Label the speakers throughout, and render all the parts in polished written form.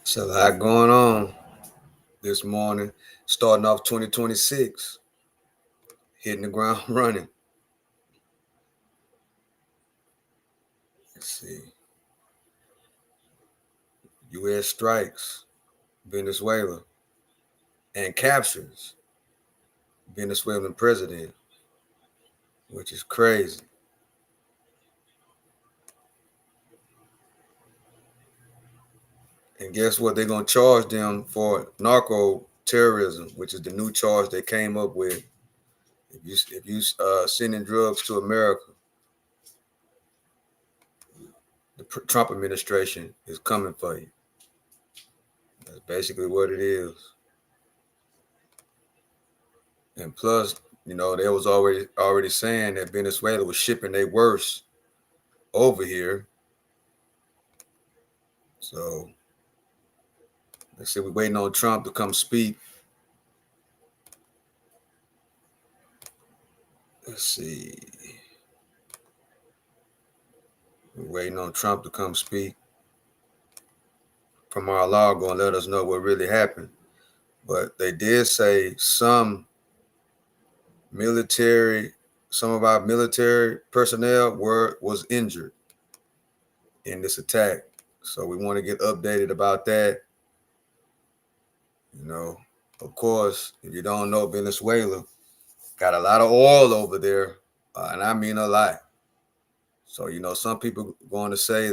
Speaker 1: So a lot going on this morning, starting off 2026, hitting the ground running. Let's see. U.S. strikes Venezuela and captures Venezuelan president, which is crazy. And guess what? They're going to charge them for narco terrorism, which is the new charge they came up with. If you sending drugs to America, the Trump administration is coming for you. That's basically what it is. And plus, they was already saying that Venezuela was shipping their worst over here. So let's see, we're waiting on Trump to come speak. Let's see. We're waiting on Trump to come speak from our lago and let us know what really happened. But they did say some of our military personnel was injured in this attack. So we want to get updated about that. Of course, if you don't know, Venezuela got a lot of oil over there, and I mean a lot. So, some people going to say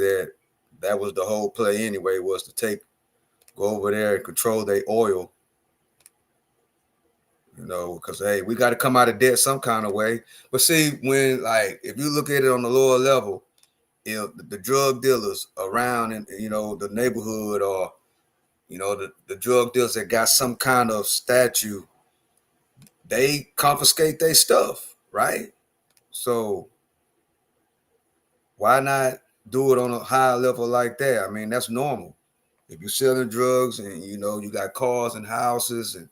Speaker 1: that was the whole play anyway, was to go over there and control their oil, because, hey, we got to come out of debt some kind of way. But see, if you look at it on the lower level, the drug dealers around in, the neighborhood, or, the drug dealers that got some kind of statue, they confiscate their stuff, right? So why not do it on a high level like that? I mean, that's normal. If you're selling drugs and you got cars and houses and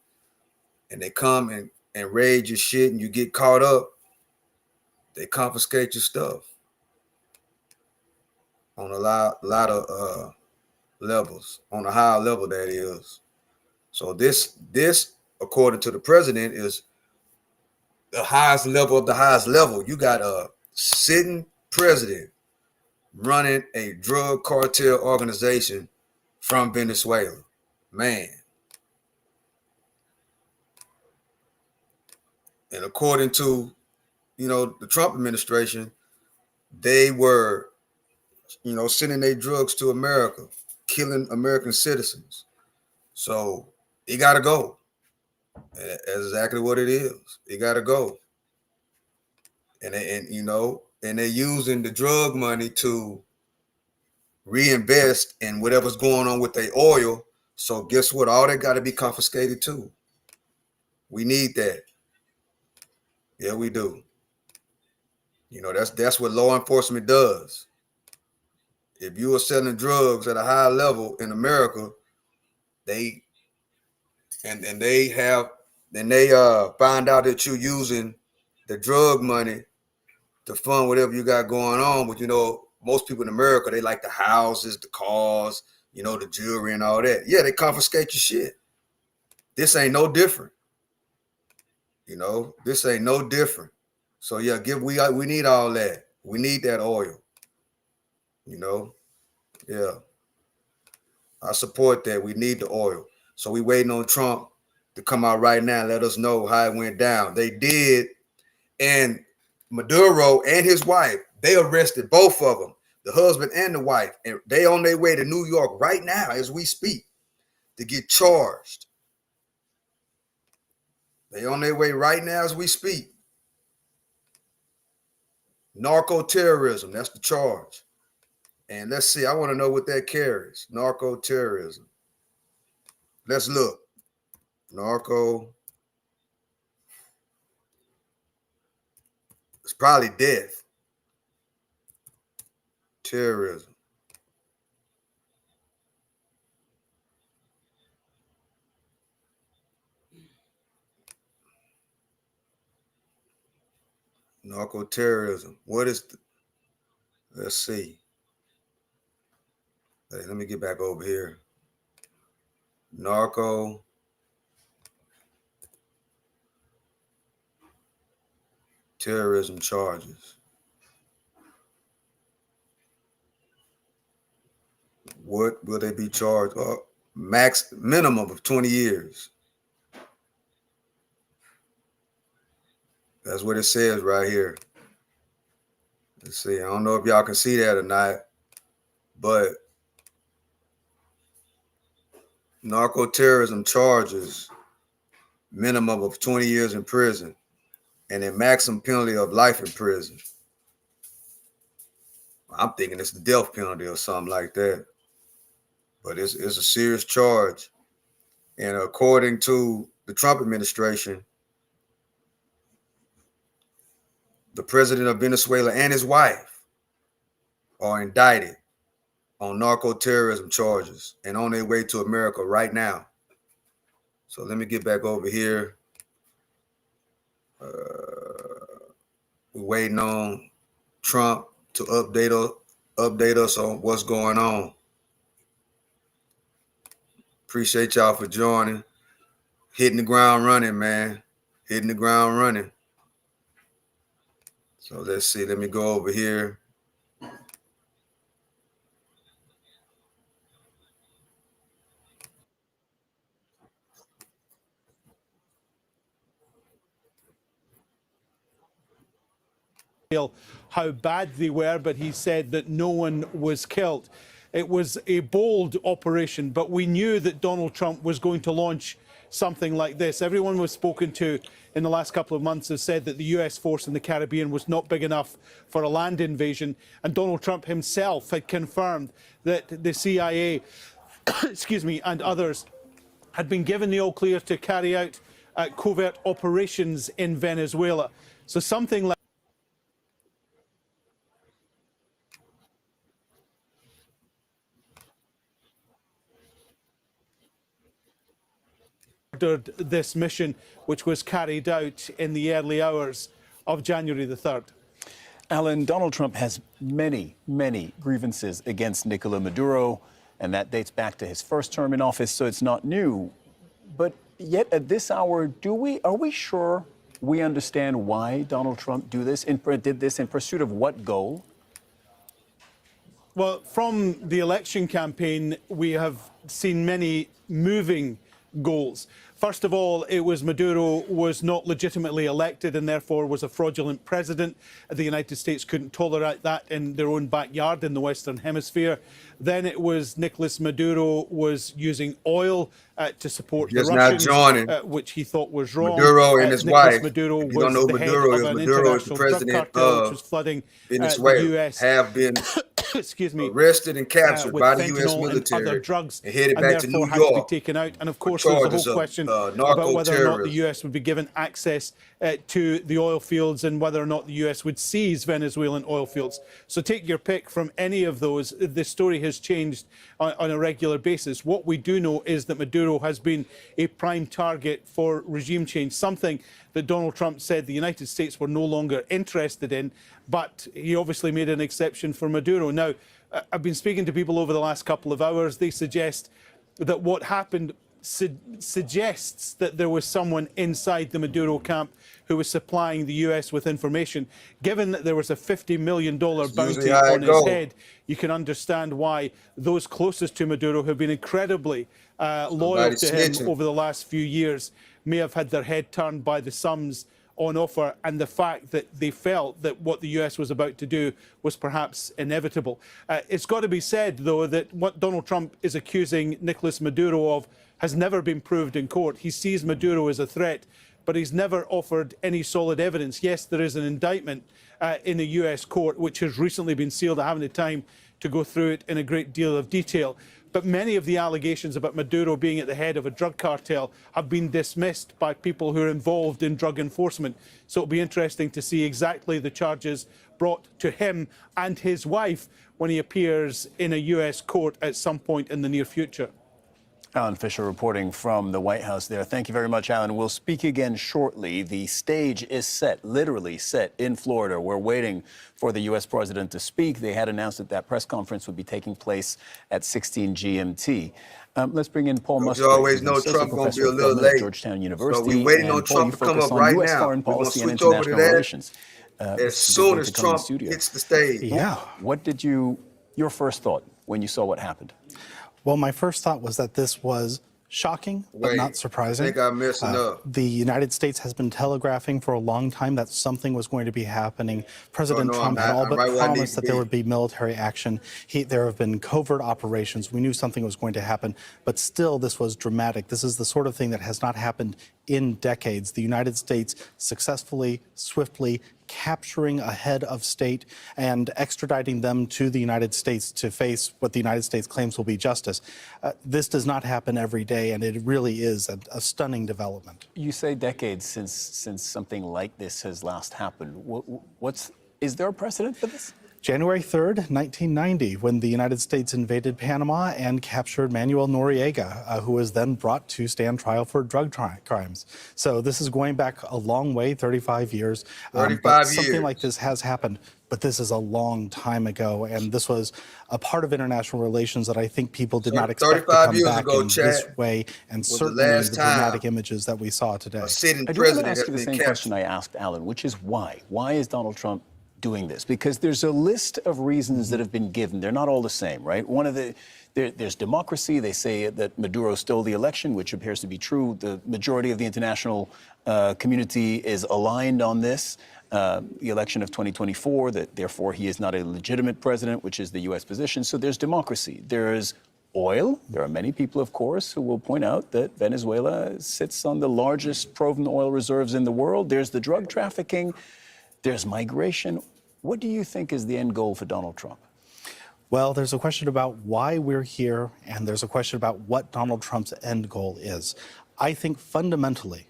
Speaker 1: they come and raid your shit and you get caught up, they confiscate your stuff on a lot of levels, on a higher level, that is. So this according to the president, is the highest level of the highest level. You got a sitting president running a drug cartel organization from Venezuela. Man. And according to, the Trump administration, they were, sending their drugs to America, killing American citizens. So he got to go. That's exactly what it is. He got to go. And they're using the drug money to reinvest in whatever's going on with their oil. So guess what? All that got to be confiscated too. We need that. Yeah, we do. That's what law enforcement does. If you are selling drugs at a high level in America, they find out that you're using the drug money to fund whatever you got going on. But most people in America, they like the houses, the cars, the jewelry and all that. Yeah, they confiscate your shit. This ain't no different. This ain't no different. So yeah, we need all that. We need that oil. Yeah. I support that. We need the oil. So we waiting on Trump to come out right now and let us know how it went down. They did. And Maduro and his wife, they arrested both of them, the husband and the wife. And they on their way to New York right now as we speak to get charged. They on their way right now as we speak. Narco terrorism, that's the charge. And let's see, I want to know what that carries. Narco terrorism. Let's look. Narco. It's probably death. Terrorism. Narco terrorism. What is let's see. Hey, let me get back over here. narco terrorism charges. What will they be charged? Minimum of 20 years. That's what it says right here. Let's see. I don't know if y'all can see that or not, but narco terrorism charges, minimum of 20 years in prison, and a maximum penalty of life in prison. I'm thinking it's the death penalty or something like that. But it's a serious charge. And according to the Trump administration, the president of Venezuela and his wife are indicted on narco terrorism charges and on their way to America right now. So let me get back over here. We're waiting on Trump to update us on what's going on. Appreciate y'all for joining. Hitting the ground running, man. Hitting the ground running. So let's see. Let me go over here.
Speaker 2: How bad they were, but he said that no one was killed. It was a bold operation, but we knew that Donald Trump was going to launch something like this. Everyone we've spoken to in the last couple of months has said that the US force in the Caribbean was not big enough for a land invasion, and Donald Trump himself had confirmed that the CIA excuse me, and others had been given the all clear to carry out covert operations in Venezuela. So something like this mission, which was carried out in the early hours of January the 3rd.
Speaker 3: Alan, Donald Trump has many, many grievances against Nicolas Maduro, and that dates back to his first term in office, so it's not new. But yet at this hour, are we sure we understand why Donald Trump did this in pursuit of what goal?
Speaker 2: Well, from the election campaign, we have seen many moving goals. First of all, it was Maduro was not legitimately elected and therefore was a fraudulent president. The United States couldn't tolerate that in their own backyard in the Western Hemisphere. Then it was Nicolas Maduro was using oil to support the Russians, which he thought was wrong.
Speaker 1: Maduro and his wife.
Speaker 2: Maduro
Speaker 1: If you don't know
Speaker 2: was the
Speaker 1: Maduro
Speaker 2: head
Speaker 1: is,
Speaker 2: of an
Speaker 1: Maduro is the
Speaker 2: international drug
Speaker 1: president
Speaker 2: cartel, which
Speaker 1: of
Speaker 2: was flooding
Speaker 1: Venezuela,
Speaker 2: the US.
Speaker 1: have been
Speaker 2: excuse me,
Speaker 1: arrested and captured by the U.S.
Speaker 2: military,
Speaker 1: military
Speaker 2: and other drugs,
Speaker 1: and headed back to New
Speaker 2: had to be
Speaker 1: York.
Speaker 2: taken out. And of course, there's the whole question about whether or not the U.S. would be given access to the oil fields and whether or not the U.S. would seize Venezuelan oil fields. So take your pick from any of those. The story has changed on a regular basis. What we do know is that Maduro has been a prime target for regime change, something that Donald Trump said the United States were no longer interested in, but he obviously made an exception for Maduro. Now, I've been speaking to people over the last couple of hours. They suggest that what happened suggests that there was someone inside the Maduro camp who was supplying the US with information. Given that there was a $50 million bounty on his head, you can understand why those closest to Maduro, who have been incredibly loyal to him over the last few years, may have had their head turned by the sums on offer and the fact that they felt that what the US was about to do was perhaps inevitable. It's got to be said, though, that what Donald Trump is accusing Nicolas Maduro of has never been proved in court. He sees Maduro as a threat, but he's never offered any solid evidence. Yes, there is an indictment in a US court which has recently been sealed. I haven't had time to go through it in a great deal of detail. But many of the allegations about Maduro being at the head of a drug cartel have been dismissed by people who are involved in drug enforcement. So it'll be interesting to see exactly the charges brought to him and his wife when he appears in a US court at some point in the near future.
Speaker 3: Alan Fisher reporting from the White House there. Thank you very much, Alan. We'll speak again shortly. The stage is set, literally set, in Florida. We're waiting for the U.S. president to speak. They had announced that that press conference would be taking place at 16 GMT. Let's bring in Paul Musgrave.
Speaker 1: You always know Trump going to be a little late.
Speaker 3: Georgetown University.
Speaker 1: So we're waiting on Trump to come up right now. We're going to switch over to that as soon as Trump hits the stage.
Speaker 2: Yeah.
Speaker 3: What did your first thought when you saw what happened?
Speaker 4: Well, my first thought was that this was shocking, but not surprising.
Speaker 1: I think I'm messing up.
Speaker 4: The United States has been telegraphing for a long time that something was going to be happening. President Trump had all but promised that there would be military action. There have been covert operations. We knew something was going to happen, but still this was dramatic. This is the sort of thing that has not happened in decades. The United States successfully, swiftly capturing a head of state and extraditing them to the United States to face what the United States claims will be justice. This does not happen every day, and it really is a stunning development.
Speaker 3: You say decades since something like this has last happened. Is there a precedent for this?
Speaker 4: January 3rd, 1990, when the United States invaded Panama and captured Manuel Noriega, who was then brought to stand trial for drug crimes. So this is going back a long way, 35 years.
Speaker 1: 35 years.
Speaker 4: Something like this has happened, but this is a long time ago, and this was a part of international relations that I think people did not expect to come back in this way, and certainly the dramatic images that we saw today.
Speaker 3: I do want to ask you the same question I asked Alan, which is why? Why is Donald Trump doing this? Because there's a list of reasons that have been given. They're not all the same, right? There's democracy. They say that Maduro stole the election, which appears to be true. The majority of the international community is aligned on this. The election of 2024, that therefore he is not a legitimate president, which is the U.S. position. So there's democracy. There's oil. There are many people, of course, who will point out that Venezuela sits on the largest proven oil reserves in the world. There's the drug trafficking. There's migration. What do you think is the end goal for Donald Trump?
Speaker 4: Well, there's a question about why we're here, and there's a question about what Donald Trump's end goal is. I think fundamentally,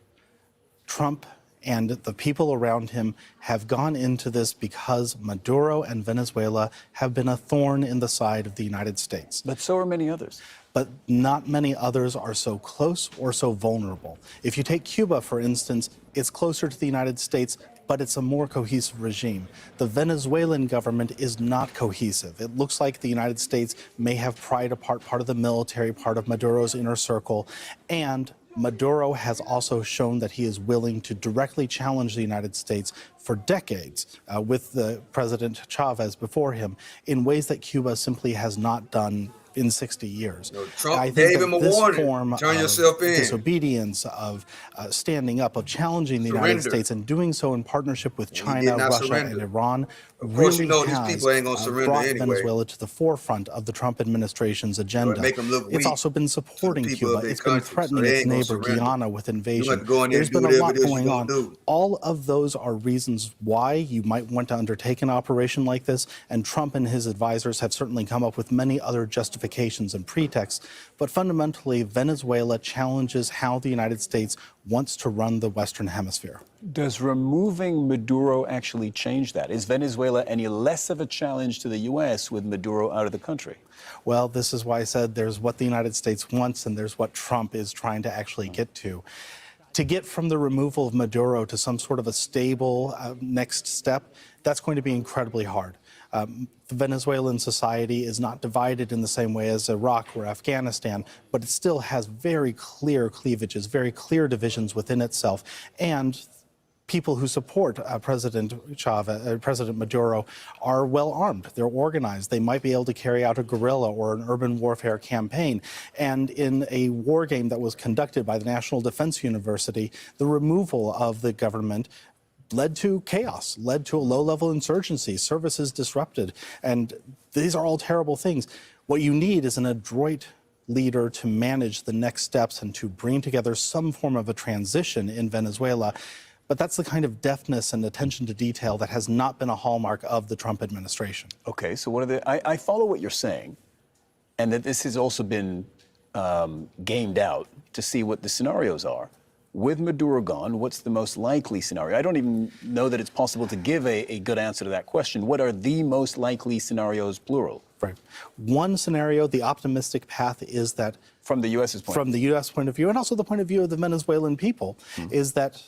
Speaker 4: Trump and the people around him have gone into this because Maduro and Venezuela have been a thorn in the side of the United States.
Speaker 3: But so are many others.
Speaker 4: But not many others are so close or so vulnerable. If you take Cuba, for instance, it's closer to the United States, but it's a more cohesive regime. The Venezuelan government is not cohesive. It looks like the United States may have pried apart part of the military, part of Maduro's inner circle, and Maduro has also shown that he is willing to directly challenge the United States for decades with the President Chavez before him in ways that Cuba simply has not done in 60 years.
Speaker 1: Trump gave him a warning.
Speaker 4: Form
Speaker 1: Turn yourself in.
Speaker 4: Disobedience, of standing up, of challenging the United States, and doing so in partnership with China, Russia, and Iran, really has brought Venezuela to the forefront of the Trump administration's agenda. It's also been supporting Cuba. It's been threatening its neighbor Guyana with invasion. There's been a lot going on. All of those are reasons why you might want to undertake an operation like this, and Trump and his advisors have certainly come up with many other justifications and pretexts. But fundamentally, Venezuela challenges how the United States wants to run the Western Hemisphere.
Speaker 3: Does removing Maduro actually change that? Is Venezuela any less of a challenge to the U.S. with Maduro out of the country?
Speaker 4: Well, this is why I said there's what the United States wants and there's what Trump is trying to actually get to. To get from the removal of Maduro to some sort of a stable next step, that's going to be incredibly hard. The Venezuelan society is not divided in the same way as Iraq or Afghanistan, but it still has very clear cleavages, very clear divisions within itself. And people who support President Maduro are well armed. They're organized. They might be able to carry out a guerrilla or an urban warfare campaign. And in a war game that was conducted by the National Defense University, the removal of the government led to chaos, led to a low-level insurgency, services disrupted. And these are all terrible things. What you need is an adroit leader to manage the next steps and to bring together some form of a transition in Venezuela. But that's the kind of deftness and attention to detail that has not been a hallmark of the Trump administration.
Speaker 3: Okay, so what are the... I follow what you're saying, and that this has also been gamed out to see what the scenarios are. With Maduro gone, what's the most likely scenario? I don't even know that it's possible to give a good answer to that question. What are the most likely scenarios, plural?
Speaker 4: Right. One scenario, the optimistic path is that...
Speaker 3: From the U.S.'s point?
Speaker 4: From the U.S. point of view, and also the point of view of the Venezuelan people, is that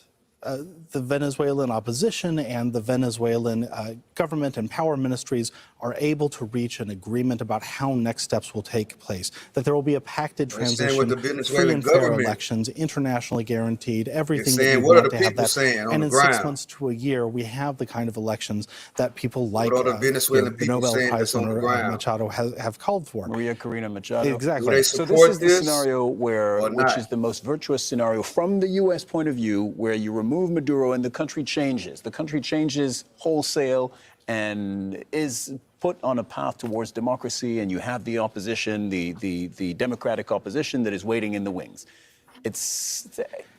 Speaker 4: the Venezuelan opposition and the Venezuelan government and power ministries are able to reach an agreement about how next steps will take place, that there will be a pacted transition, free and fair elections, internationally guaranteed, everything that you want to have that. And in 6 months to a year, we have the kind of elections that people like the Nobel Prize winner Machado have called for.
Speaker 3: Maria Corina Machado.
Speaker 4: Exactly.
Speaker 3: So this is the scenario which is the most virtuous scenario from the U.S. point of view, where you remove Maduro and the country changes. The country changes wholesale and is put on a path towards democracy, and you have the opposition, the democratic opposition that is waiting in the wings.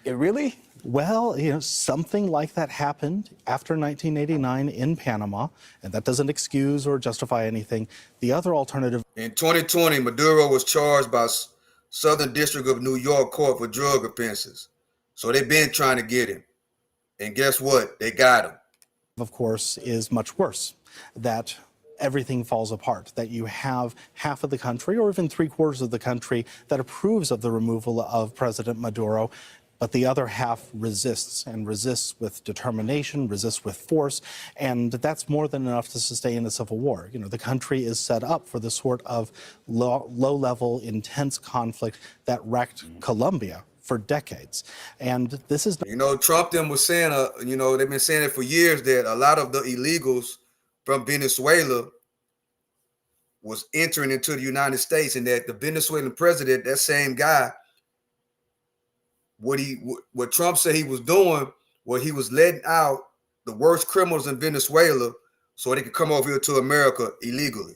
Speaker 3: Really?
Speaker 4: Well, something like that happened after 1989 in Panama, and that doesn't excuse or justify anything. The other alternative.
Speaker 1: In 2020, Maduro was charged by Southern District of New York Court for drug offenses. So they've been trying to get him. And guess what? They got him.
Speaker 4: Of course, is much worse, that everything falls apart, that you have half of the country or even 3/4 of the country that approves of the removal of President Maduro, but the other half resists, and resists with determination, resists with force, and that's more than enough to sustain a civil war. The country is set up for the sort of low-level, intense conflict that wrecked Colombia for decades. And this is...
Speaker 1: Trump them was saying, they've been saying it for years, that a lot of the illegals from Venezuela was entering into the United States, and that the Venezuelan president, that same guy, what Trump said he was doing, he was letting out the worst criminals in Venezuela so they could come over here to America illegally.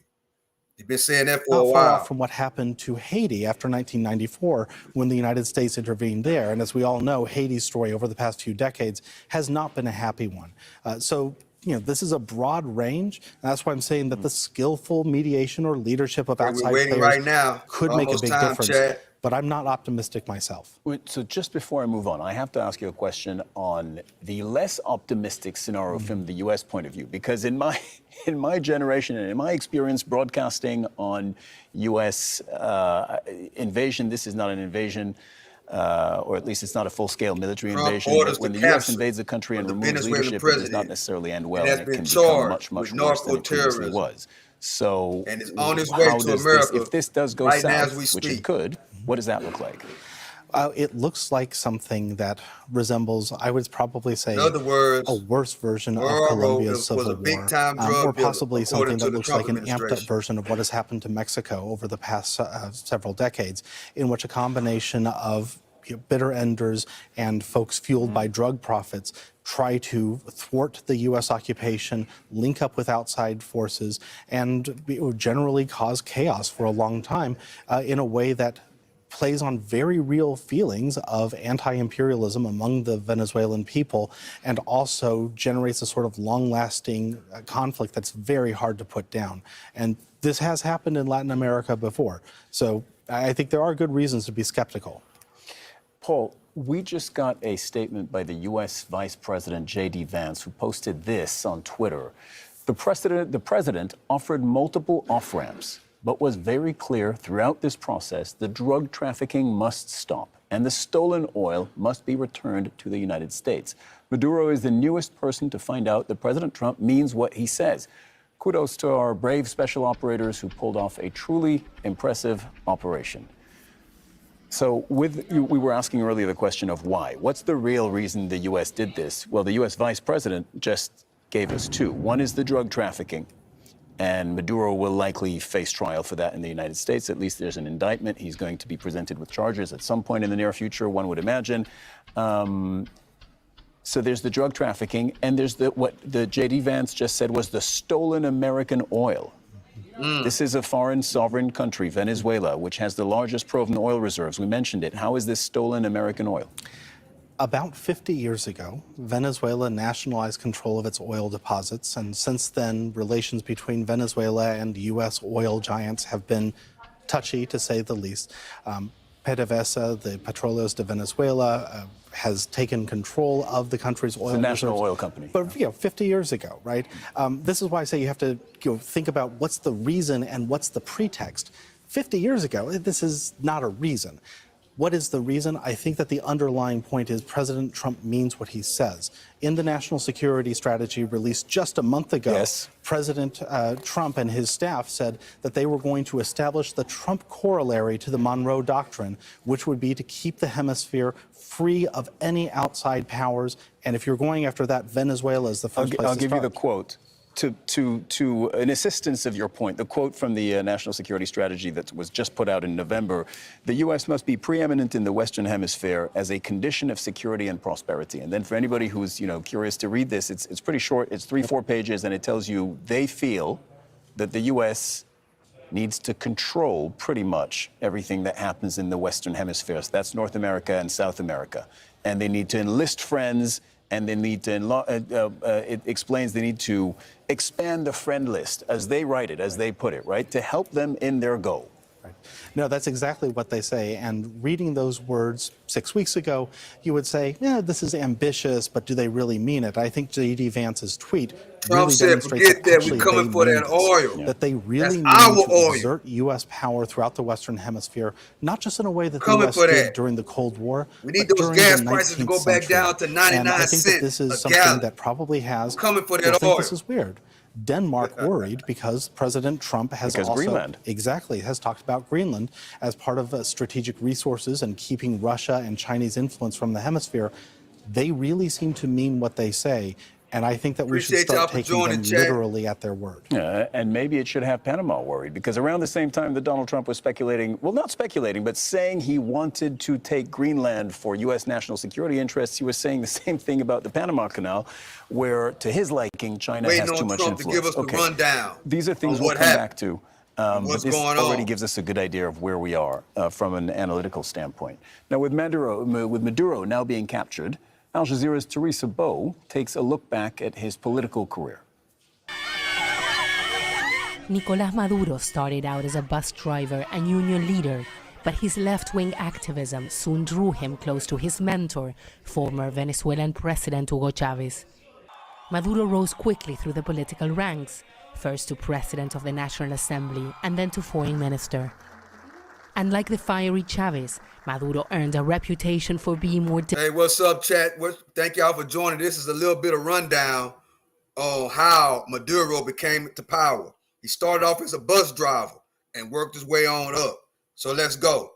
Speaker 1: You've been saying that for a while.
Speaker 4: Not far off from what happened to Haiti after 1994, when the United States intervened there. And as we all know, Haiti's story over the past few decades has not been a happy one. This is a broad range. And that's why I'm saying that the skillful mediation or leadership of outside players
Speaker 1: right now.
Speaker 4: Could make a big difference.
Speaker 1: Chad.
Speaker 4: But I'm not optimistic myself.
Speaker 3: So just before I move on, I have to ask you a question on the less optimistic scenario from the U.S. point of view, because in my generation and in my experience broadcasting on U.S. Invasion, this is not an invasion, or at least it's not a full-scale military invasion. But when the U.S. invades a country and removes leadership, it does not necessarily end well, and it can become much, much worse than it previously was. So
Speaker 1: and it's on its way to America.
Speaker 3: If this does go south, which it could, what does that look like?
Speaker 4: It looks like something that resembles, I would probably say,
Speaker 1: in other words,
Speaker 4: a worse version of Colombia's civil war, or possibly something that looks like an amped-up version of what has happened to Mexico over the past several decades, in which a combination of bitter enders and folks fueled by drug profits try to thwart the U.S. occupation, link up with outside forces, and generally cause chaos for a long time in a way that plays on very real feelings of anti-imperialism among the Venezuelan people, and also generates a sort of long-lasting conflict that's very hard to put down. And this has happened in Latin America before. So I think there are good reasons to be skeptical.
Speaker 3: Paul, we just got a statement by the U.S. Vice President J.D. Vance, who posted this on Twitter. The president offered multiple off-ramps, but was very clear throughout this process the drug trafficking must stop and the stolen oil must be returned to the United States. Maduro is the newest person to find out that President Trump means what he says. Kudos to our brave special operators who pulled off a truly impressive operation. So we were asking earlier the question of why. What's the real reason the U.S. did this? Well, the U.S. Vice President just gave us two. One is the drug trafficking, and Maduro will likely face trial for that in the United States. At least there's an indictment. He's going to be presented with charges at some point in the near future, one would imagine. So there's the drug trafficking, and there's what the J.D. Vance just said was the stolen American oil. This is a foreign sovereign country, Venezuela, which has the largest proven oil reserves. We mentioned it. How is this stolen American oil?
Speaker 4: About 50 years ago, Venezuela nationalized control of its oil deposits, and since then, relations between Venezuela and U.S. oil giants have been touchy, to say the least. PDVSA, the Petróleos de Venezuela, has taken control of the country's oil reserves.
Speaker 3: The national oil company.
Speaker 4: But 50 years ago, right? This is why I say you have to think about what's the reason and what's the pretext. 50 years ago, this is not a reason. What is the reason? I think that the underlying point is President Trump means what he says. In the national security strategy released just a month ago, yes, President Trump and his staff said that they were going to establish the Trump corollary to the Monroe Doctrine, which would be to keep the hemisphere free of any outside powers. And if you're going after that, Venezuela is the first place to start.
Speaker 3: I'll give you the quote. To an assistance of your point, the quote from the National Security Strategy that was just put out in November, the U.S. must be preeminent in the Western Hemisphere as a condition of security and prosperity. And then for anybody who's, curious to read this, it's pretty short. It's 3-4 pages, and it tells you they feel that the U.S. needs to control pretty much everything that happens in the Western Hemisphere. So that's North America and South America. And they need to enlist friends, and they need to, it explains they need to expand the friend list, as they write it, as they put it, right, to help them in their goal.
Speaker 4: Right. No, that's exactly what they say. And reading those words 6 weeks ago, you would say, yeah, this is ambitious, but do they really mean it? I think J.D. Vance's tweet really demonstrates
Speaker 1: forget that we're coming for that oil.
Speaker 4: That they really need to exert U.S. power throughout the Western Hemisphere, not just in a way that the U.S. did during the Cold War,
Speaker 1: we need those gas prices to go back down to 99
Speaker 4: and I think that this is something that probably has,
Speaker 1: coming for that
Speaker 4: oil. This is weird. Denmark worried because President Trump has
Speaker 3: Greenland.
Speaker 4: Exactly, has talked about Greenland as part of strategic resources and keeping Russia and Chinese influence from the hemisphere. They really seem to mean what they say. And I think that we should start taking them literally at their word.
Speaker 3: Yeah, and maybe it should have Panama worried, because around the same time that Donald Trump was speculating, well, not speculating, but saying he wanted to take Greenland for U.S. national security interests, he was saying the same thing about the Panama Canal, where, to his liking, China has too much influence.
Speaker 1: To give us the rundown.
Speaker 3: These are things we'll come back to. But this already gives us a good idea of where we are from an analytical standpoint. Now, with Maduro now being captured, Al Jazeera's Teresa Bow takes a look back at his political career.
Speaker 5: Nicolás Maduro started out as a bus driver and union leader, but his left-wing activism soon drew him close to his mentor, former Venezuelan President Hugo Chavez. Maduro rose quickly through the political ranks, first to President of the National Assembly and then to Foreign Minister. Unlike the fiery Chavez, Maduro earned a reputation for being more...
Speaker 1: Hey, what's up, chat? Thank y'all for joining. This is a little bit of rundown on how Maduro became to power. He started off as a bus driver and worked his way on up. So let's go.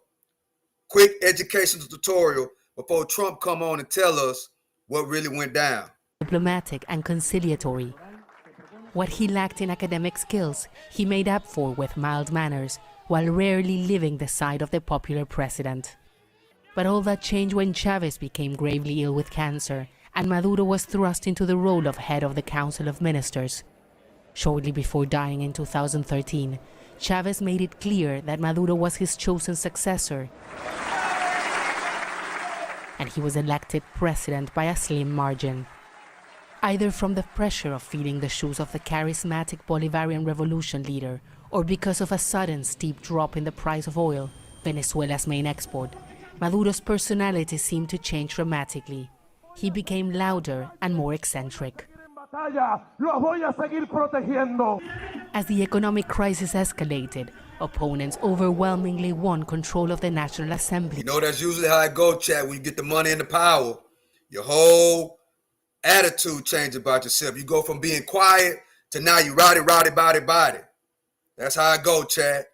Speaker 1: Quick educational tutorial before Trump come on and tell us what really went down.
Speaker 5: Diplomatic and conciliatory. What he lacked in academic skills, he made up for with mild manners, while rarely leaving the side of the popular president. But all that changed when Chavez became gravely ill with cancer, and Maduro was thrust into the role of head of the Council of Ministers. Shortly before dying in 2013, Chavez made it clear that Maduro was his chosen successor, and he was elected president by a slim margin. Either from the pressure of filling the shoes of the charismatic Bolivarian revolution leader, or because of a sudden steep drop in the price of oil, Venezuela's main export, Maduro's personality seemed to change dramatically. He became louder and more eccentric. As the economic crisis escalated, opponents overwhelmingly won control of the National Assembly.
Speaker 1: You know, that's usually how it goes, chat. When you get the money and the power, your whole attitude changes about yourself. You go from being quiet to now you rowdy. That's how it goes, chat.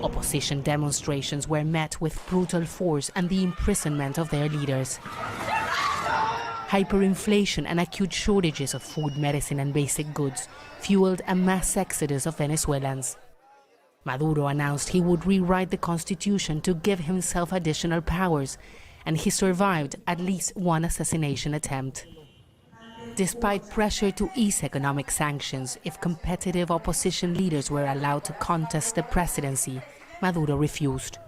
Speaker 5: Opposition demonstrations were met with brutal force and the imprisonment of their leaders. Hyperinflation and acute shortages of food, medicine, and basic goods fueled a mass exodus of Venezuelans. Maduro announced he would rewrite the constitution to give himself additional powers, and he survived at least one assassination attempt. Despite pressure to ease economic sanctions if competitive opposition leaders were allowed to contest the presidency, Maduro refused.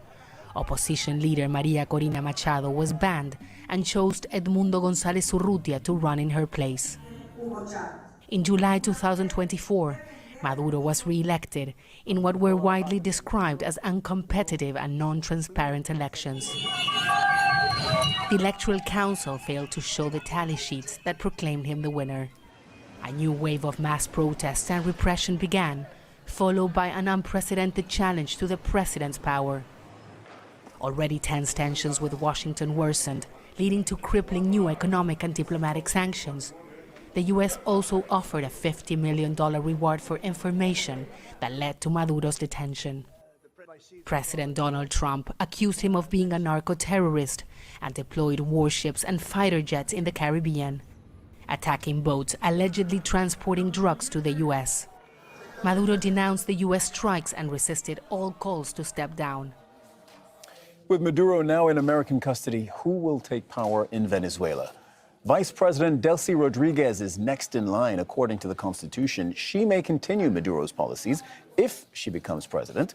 Speaker 5: Opposition leader Maria Corina Machado was banned and chose Edmundo González Urrutia to run in her place. In July 2024, Maduro was re-elected in what were widely described as uncompetitive and non-transparent elections. The Electoral Council failed to show the tally sheets that proclaimed him the winner. A new wave of mass protests and repression began, followed by an unprecedented challenge to the president's power. Already tense tensions with Washington worsened, leading to crippling new economic and diplomatic sanctions. The U.S. also offered a $50 million reward for information that led to Maduro's detention. President Donald Trump accused him of being a narco-terrorist and deployed warships and fighter jets in the Caribbean, attacking boats allegedly transporting drugs to the U.S. Maduro denounced the U.S. strikes and resisted all calls to step down.
Speaker 3: With Maduro now in American custody, who will take power in Venezuela? Vice President Delcy Rodriguez is next in line, according to the Constitution. She may continue Maduro's policies if she becomes president.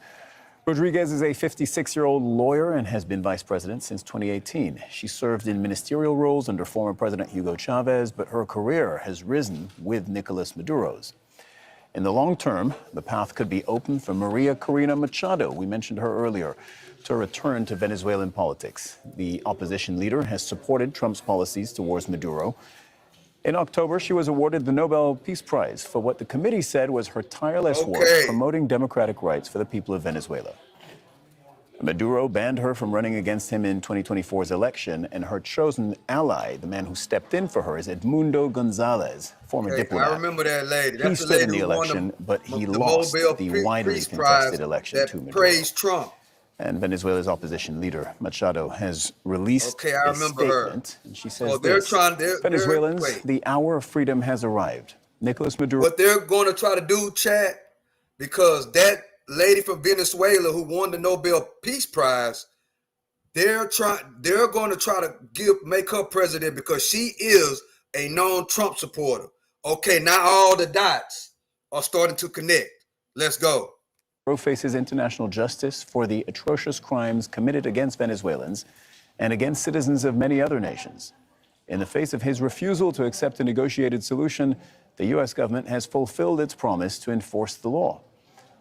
Speaker 3: Rodriguez is a 56-year-old lawyer and has been vice president since 2018. She served in ministerial roles under former President Hugo Chavez, but her career has risen with Nicolas Maduro's. In the long term, the path could be open for Maria Corina Machado, we mentioned her earlier, to return to Venezuelan politics. The opposition leader has supported Trump's policies towards Maduro. In October, she was awarded the Nobel Peace Prize for what the committee said was her tireless work promoting democratic rights for the people of Venezuela. Maduro banned her from running against him in 2024's election, and her chosen ally, the man who stepped in for her, is Edmundo Gonzalez, former diplomat.
Speaker 1: I remember that lady.
Speaker 3: He stood in the election, but he lost the widely contested election to Maduro.
Speaker 1: Praised Trump.
Speaker 3: And Venezuela's opposition leader, Machado, has released a statement. And she says Venezuelans, the hour of freedom has arrived. Nicolas Maduro.
Speaker 1: What they're going to try to do, Chad, because that lady from Venezuela who won the Nobel Peace Prize, they're going to try to make her president because she is a known Trump supporter. Okay, now all the dots are starting to connect. Let's go.
Speaker 3: Faces international justice for the atrocious crimes committed against Venezuelans and against citizens of many other nations. In the face of his refusal to accept a negotiated solution, the U.S. government has fulfilled its promise to enforce the law.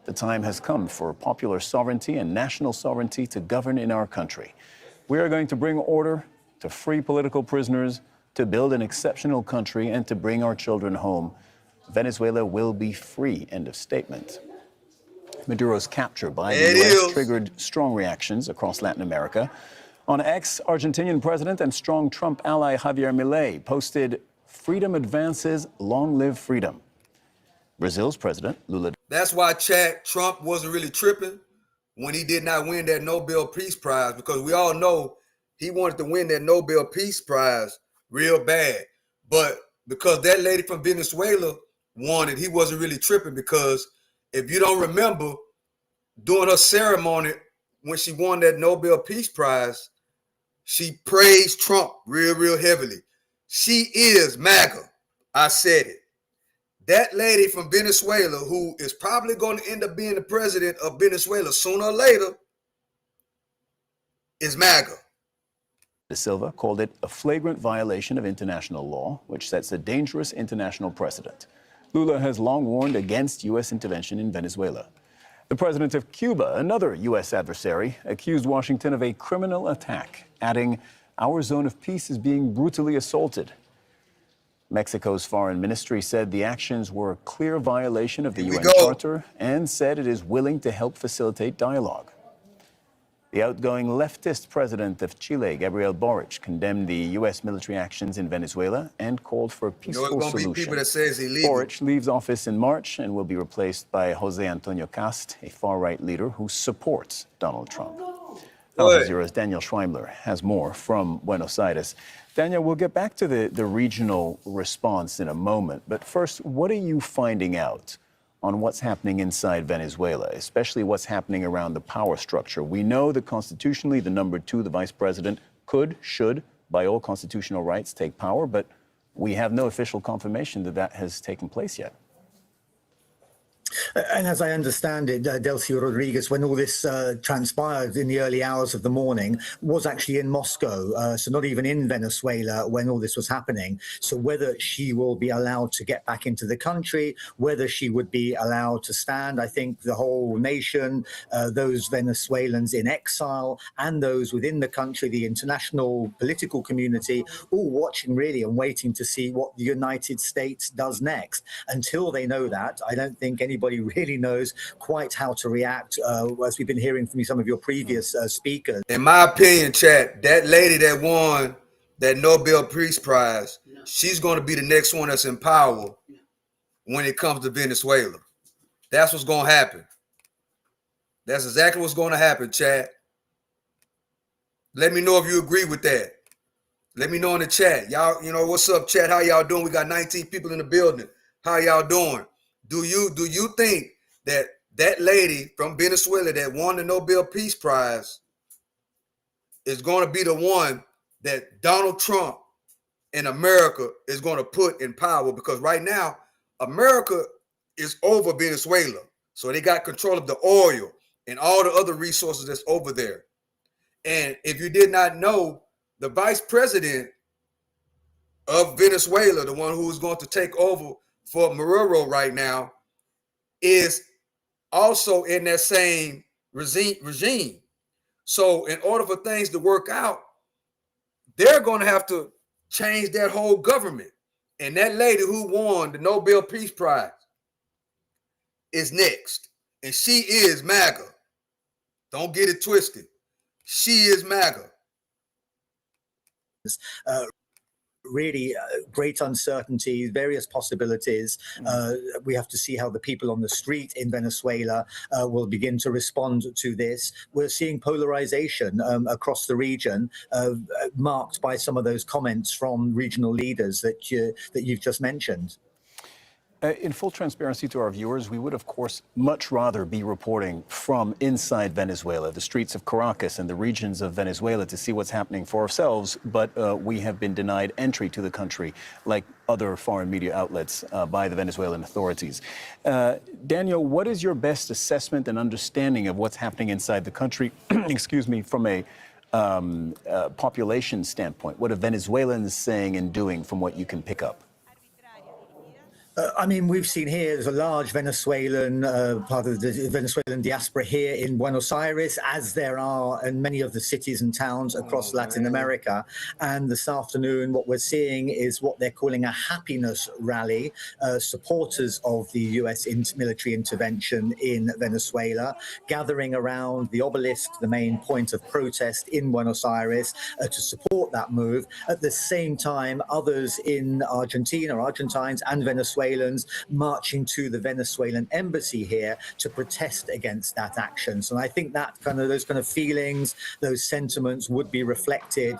Speaker 3: The time has come for popular sovereignty and national sovereignty to govern in our country. We are going to bring order, to free political prisoners, to build an exceptional country, and to bring our children home. Venezuela will be free. End of statement. Maduro's capture by the U.S. triggered strong reactions across Latin America. On X, Argentinian president and strong Trump ally Javier Milei posted, "Freedom advances, long live freedom." Brazil's president, Lula.
Speaker 1: That's why Trump wasn't really tripping when he did not win that Nobel Peace Prize, because we all know he wanted to win that Nobel Peace Prize real bad. But because that lady from Venezuela won it, he wasn't really tripping, because if you don't remember, during her ceremony, when she won that Nobel Peace Prize, she praised Trump real heavily. She is MAGA. I said it. That lady from Venezuela, who is probably going to end up being the president of Venezuela sooner or later, is MAGA.
Speaker 3: De Silva called it a flagrant violation of international law, which sets a dangerous international precedent. Lula has long warned against U.S. intervention in Venezuela. The president of Cuba, another U.S. adversary, accused Washington of a criminal attack, adding, "Our zone of peace is being brutally assaulted." Mexico's foreign ministry said the actions were a clear violation of the UN Charter and said it is willing to help facilitate dialogue. The outgoing leftist president of Chile, Gabriel Boric, condemned the U.S. military actions in Venezuela and called for a peaceful solution. Boric leaves office in March and will be replaced by Jose Antonio Cast, a far-right leader who supports Donald Trump. Al Jazeera's Daniel Schweimler has more from Buenos Aires. Daniel, we'll get back to the regional response in a moment, but first, what are you finding out on what's happening inside Venezuela, especially what's happening around the power structure? We know that constitutionally, the number two, the vice president, should, by all constitutional rights, take power, but we have no official confirmation that that has taken place yet.
Speaker 6: And as I understand it, Delcy Rodriguez, when all this transpired in the early hours of the morning, was actually in Moscow, so not even in Venezuela when all this was happening. So whether she will be allowed to get back into the country, whether she would be allowed to stand, I think the whole nation, those Venezuelans in exile and those within the country, the international political community, all watching really and waiting to see what the United States does next. Until they know that, I don't think anybody nobody really knows quite how to react, as we've been hearing from some of your previous speakers.
Speaker 1: In my opinion, chat, that lady that won that Nobel Peace Prize, she's going to be the next one that's in power when it comes to Venezuela. That's what's going to happen. That's exactly what's going to happen, chat. Let me know if you agree with that. Let me know in the chat. Y'all, you know, what's up, chat? How y'all doing? We got 19 people in the building. How y'all doing? Do you think that that lady from Venezuela that won the Nobel Peace Prize is going to be the one that Donald Trump and America is going to put in power? Because right now, America is over Venezuela. So they got control of the oil and all the other resources that's over there. And if you did not know, the vice president of Venezuela, the one who is going to take over for Maduro right now, is also in that same regime. So in order for things to work out, they're going to have to change that whole government. And that lady who won the Nobel Peace Prize is next. And she is MAGA. Don't get it twisted. She is MAGA.
Speaker 6: Really great uncertainty, various possibilities. We have to see how the people on the street in Venezuela will begin to respond to this. We're seeing polarization across the region, marked by some of those comments from regional leaders that you've just mentioned.
Speaker 3: In full transparency to our viewers, we would, of course, much rather be reporting from inside Venezuela, the streets of Caracas and the regions of Venezuela, to see what's happening for ourselves. But we have been denied entry to the country, like other foreign media outlets, by the Venezuelan authorities. Daniel, what is your best assessment and understanding of what's happening inside the country, excuse me, from a population standpoint? What are Venezuelans saying and doing from what you can pick up?
Speaker 6: I mean, we've seen here there's a large Venezuelan part of the Venezuelan diaspora here in Buenos Aires, as there are in many of the cities and towns across Latin America. And this afternoon, what we're seeing is what they're calling a happiness rally, supporters of the U.S. military intervention in Venezuela, gathering around the obelisk, the main point of protest in Buenos Aires, to support that move. At the same time, others in Argentina, Argentines and Venezuelans marching to the Venezuelan embassy here to protest against that action. So I think that those kind of feelings, those sentiments would be reflected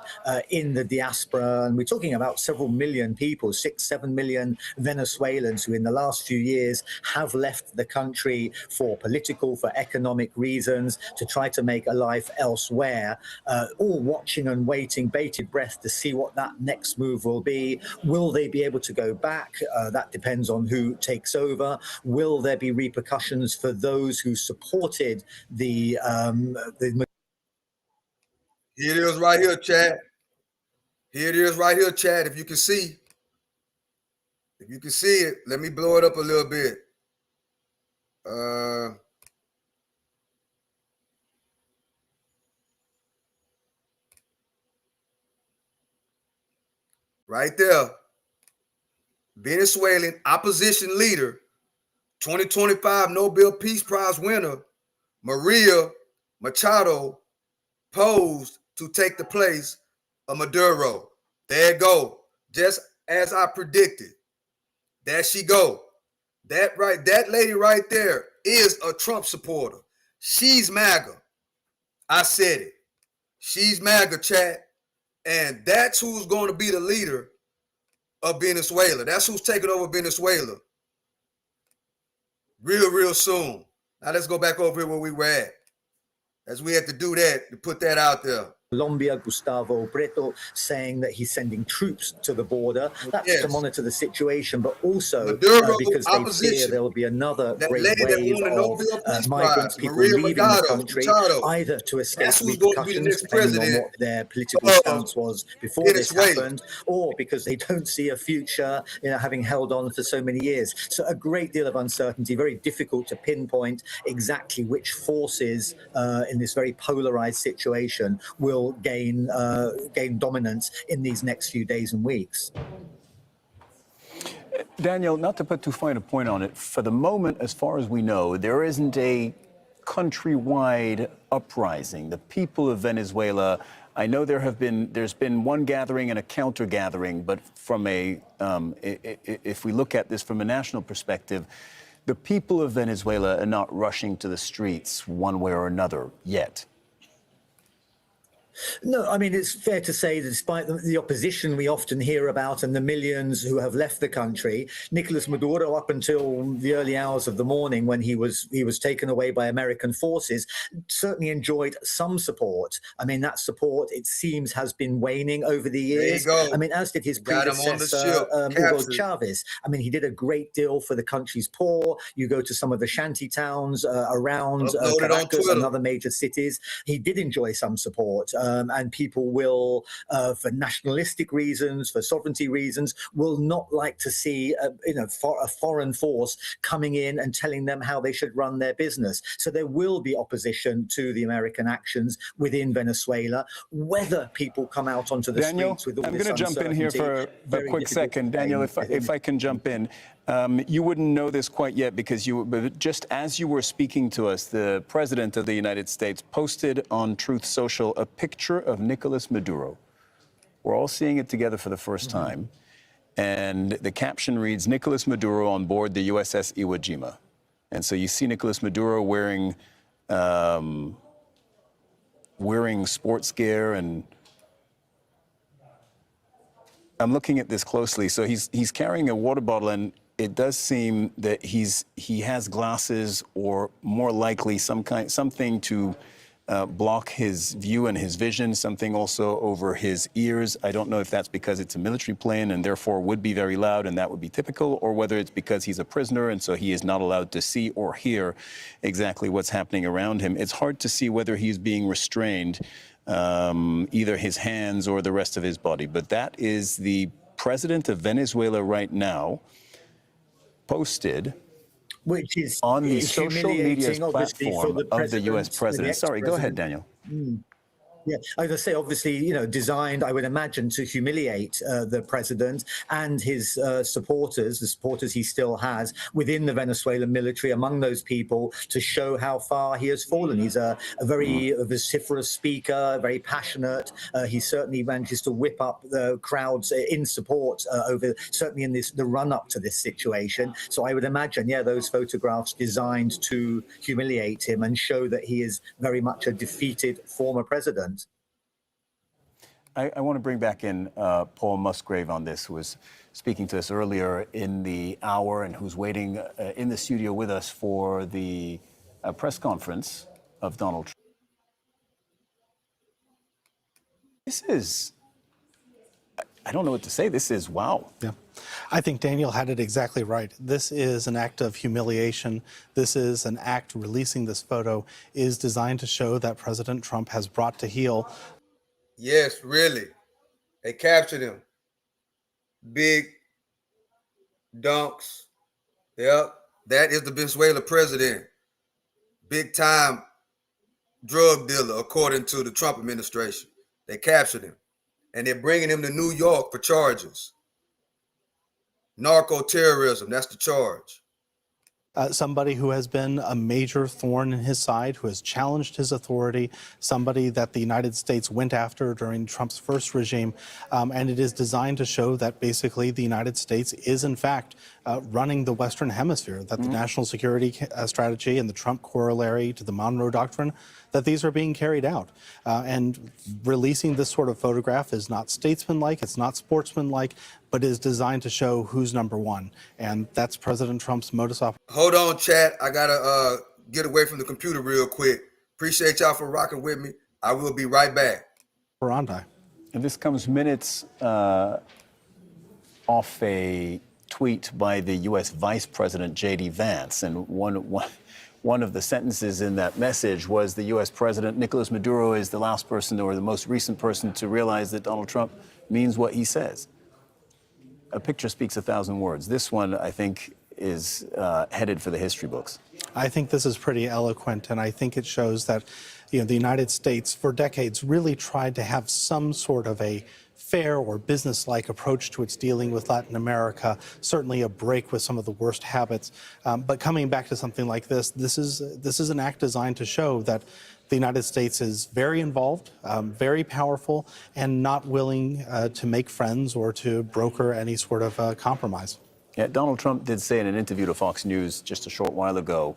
Speaker 6: in the diaspora. And we're talking about several million people, 6-7 million Venezuelans who in the last few years have left the country for political, for economic reasons, to try to make a life elsewhere, all watching and waiting, bated breath to see what that next move will be. Will they be able to go back? That depends on who takes over. Will there be repercussions for those who supported the
Speaker 1: Here it is right here, chat. Here it is right here, chat. If you can see it, let me blow it up a little bit. Right there. Venezuelan opposition leader, 2025 Nobel Peace Prize winner, Maria Machado, posed to take the place of Maduro. There it go. Just as I predicted. There she go. That lady right there is a Trump supporter. She's MAGA. I said it. She's MAGA, chat. And that's who's going to be the leader of Venezuela. That's who's taking over Venezuela real soon. Now let's go back over here where we were at, as we had to do that to put that out there.
Speaker 6: Colombia, Gustavo Preto, saying that he's sending troops to the border. That's to monitor the situation, but also because they fear there will be another great wave of migrants, people leaving the country, either to escape repercussions, depending on what their political stance was before this happened, or because they don't see a future, having held on for so many years. So a great deal of uncertainty, very difficult to pinpoint exactly which forces in this very polarized situation will gain dominance in these next few days and weeks.
Speaker 3: Daniel, not to put too fine a point on it, for the moment, as far as we know, there isn't a countrywide uprising. The people of Venezuela, I know there's been one gathering and a counter gathering, but from if we look at this from a national perspective, the people of Venezuela are not rushing to the streets one way or another yet.
Speaker 6: No, I mean, it's fair to say that despite the opposition we often hear about and the millions who have left the country, Nicolas Maduro, up until the early hours of the morning when he was taken away by American forces, certainly enjoyed some support. I mean, that support, it seems, has been waning over the years.
Speaker 1: There you go.
Speaker 6: I mean, as did his predecessor, Hugo Chavez. I mean, he did a great deal for the country's poor. You go to some of the shanty towns around Caracas and other major cities. He did enjoy some support. And people will, for nationalistic reasons, for sovereignty reasons, will not like to see a foreign force coming in and telling them how they should run their business. So there will be opposition to the American actions within Venezuela. Whether people come out onto the streets with all this uncertainty,
Speaker 3: I'm going to jump in here for a quick second. Daniel, if I can jump in. You wouldn't know this quite yet because but just as you were speaking to us, the President of the United States posted on Truth Social a picture of Nicolas Maduro. We're all seeing it together for the first time. And the caption reads, Nicolas Maduro on board the USS Iwo Jima. And so you see Nicolas Maduro wearing sports gear, and I'm looking at this closely. So he's carrying a water bottle, and it does seem that he has glasses, or more likely something to block his view and his vision, something also over his ears. I don't know if that's because it's a military plane and therefore would be very loud and that would be typical, or whether it's because he's a prisoner and so he is not allowed to see or hear exactly what's happening around him. It's hard to see whether he's being restrained, either his hands or the rest of his body. But that is the president of Venezuela right now, posted
Speaker 6: which is
Speaker 3: on the social media platform of the U.S. president. Sorry, go ahead, Daniel.
Speaker 6: Yeah, I was going to say, obviously, designed, I would imagine, to humiliate the president and his supporters, the supporters he still has within the Venezuelan military, among those people, to show how far he has fallen. He's a very vociferous speaker, very passionate. He certainly manages to whip up the crowds in support certainly in the run-up to this situation. So I would imagine, those photographs designed to humiliate him and show that he is very much a defeated former president.
Speaker 3: I want to bring back in Paul Musgrave on this, who was speaking to us earlier in the hour and who's waiting in the studio with us for the press conference of Donald Trump. This is, I don't know what to say. This is wow.
Speaker 4: Yeah. I think Daniel had it exactly right. This is an act of humiliation. This is an act, releasing this photo is designed to show that President Trump has brought to heel.
Speaker 1: Yes, really. They captured him. Big dunks. Yep. That is the Venezuela president. Big time drug dealer, according to the Trump administration. They captured him. And they're bringing him to New York for charges. Narco-terrorism, that's the charge.
Speaker 4: Somebody who has been a major thorn in his side, who has challenged his authority, somebody that the United States went after during Trump's first regime. And it is designed to show that basically the United States is, in fact, running the Western Hemisphere, that the national security strategy and the Trump corollary to the Monroe Doctrine, that these are being carried out. And releasing this sort of photograph is not statesmanlike, it's not sportsmanlike, but is designed to show who's number one. And that's President Trump's modus operandi.
Speaker 1: Hold on, chat. I got to get away from the computer real quick. Appreciate y'all for rocking with me. I will be right back.
Speaker 4: And
Speaker 3: this comes minutes off a tweet by the U.S. Vice President J.D. Vance. And one of the sentences in that message was the U.S. President Nicolas Maduro is the last person or the most recent person to realize that Donald Trump means what he says. A picture speaks 1,000 words. This one, I think, is headed for the history books.
Speaker 4: I think this is pretty eloquent, and I think it shows that the United States, for decades, really tried to have some sort of a fair or business-like approach to its dealing with Latin America, certainly a break with some of the worst habits. But coming back to something like this is an act designed to show that the United States is very involved, very powerful, and not willing to make friends or to broker any sort of compromise.
Speaker 3: Yeah, Donald Trump did say in an interview to Fox News just a short while ago,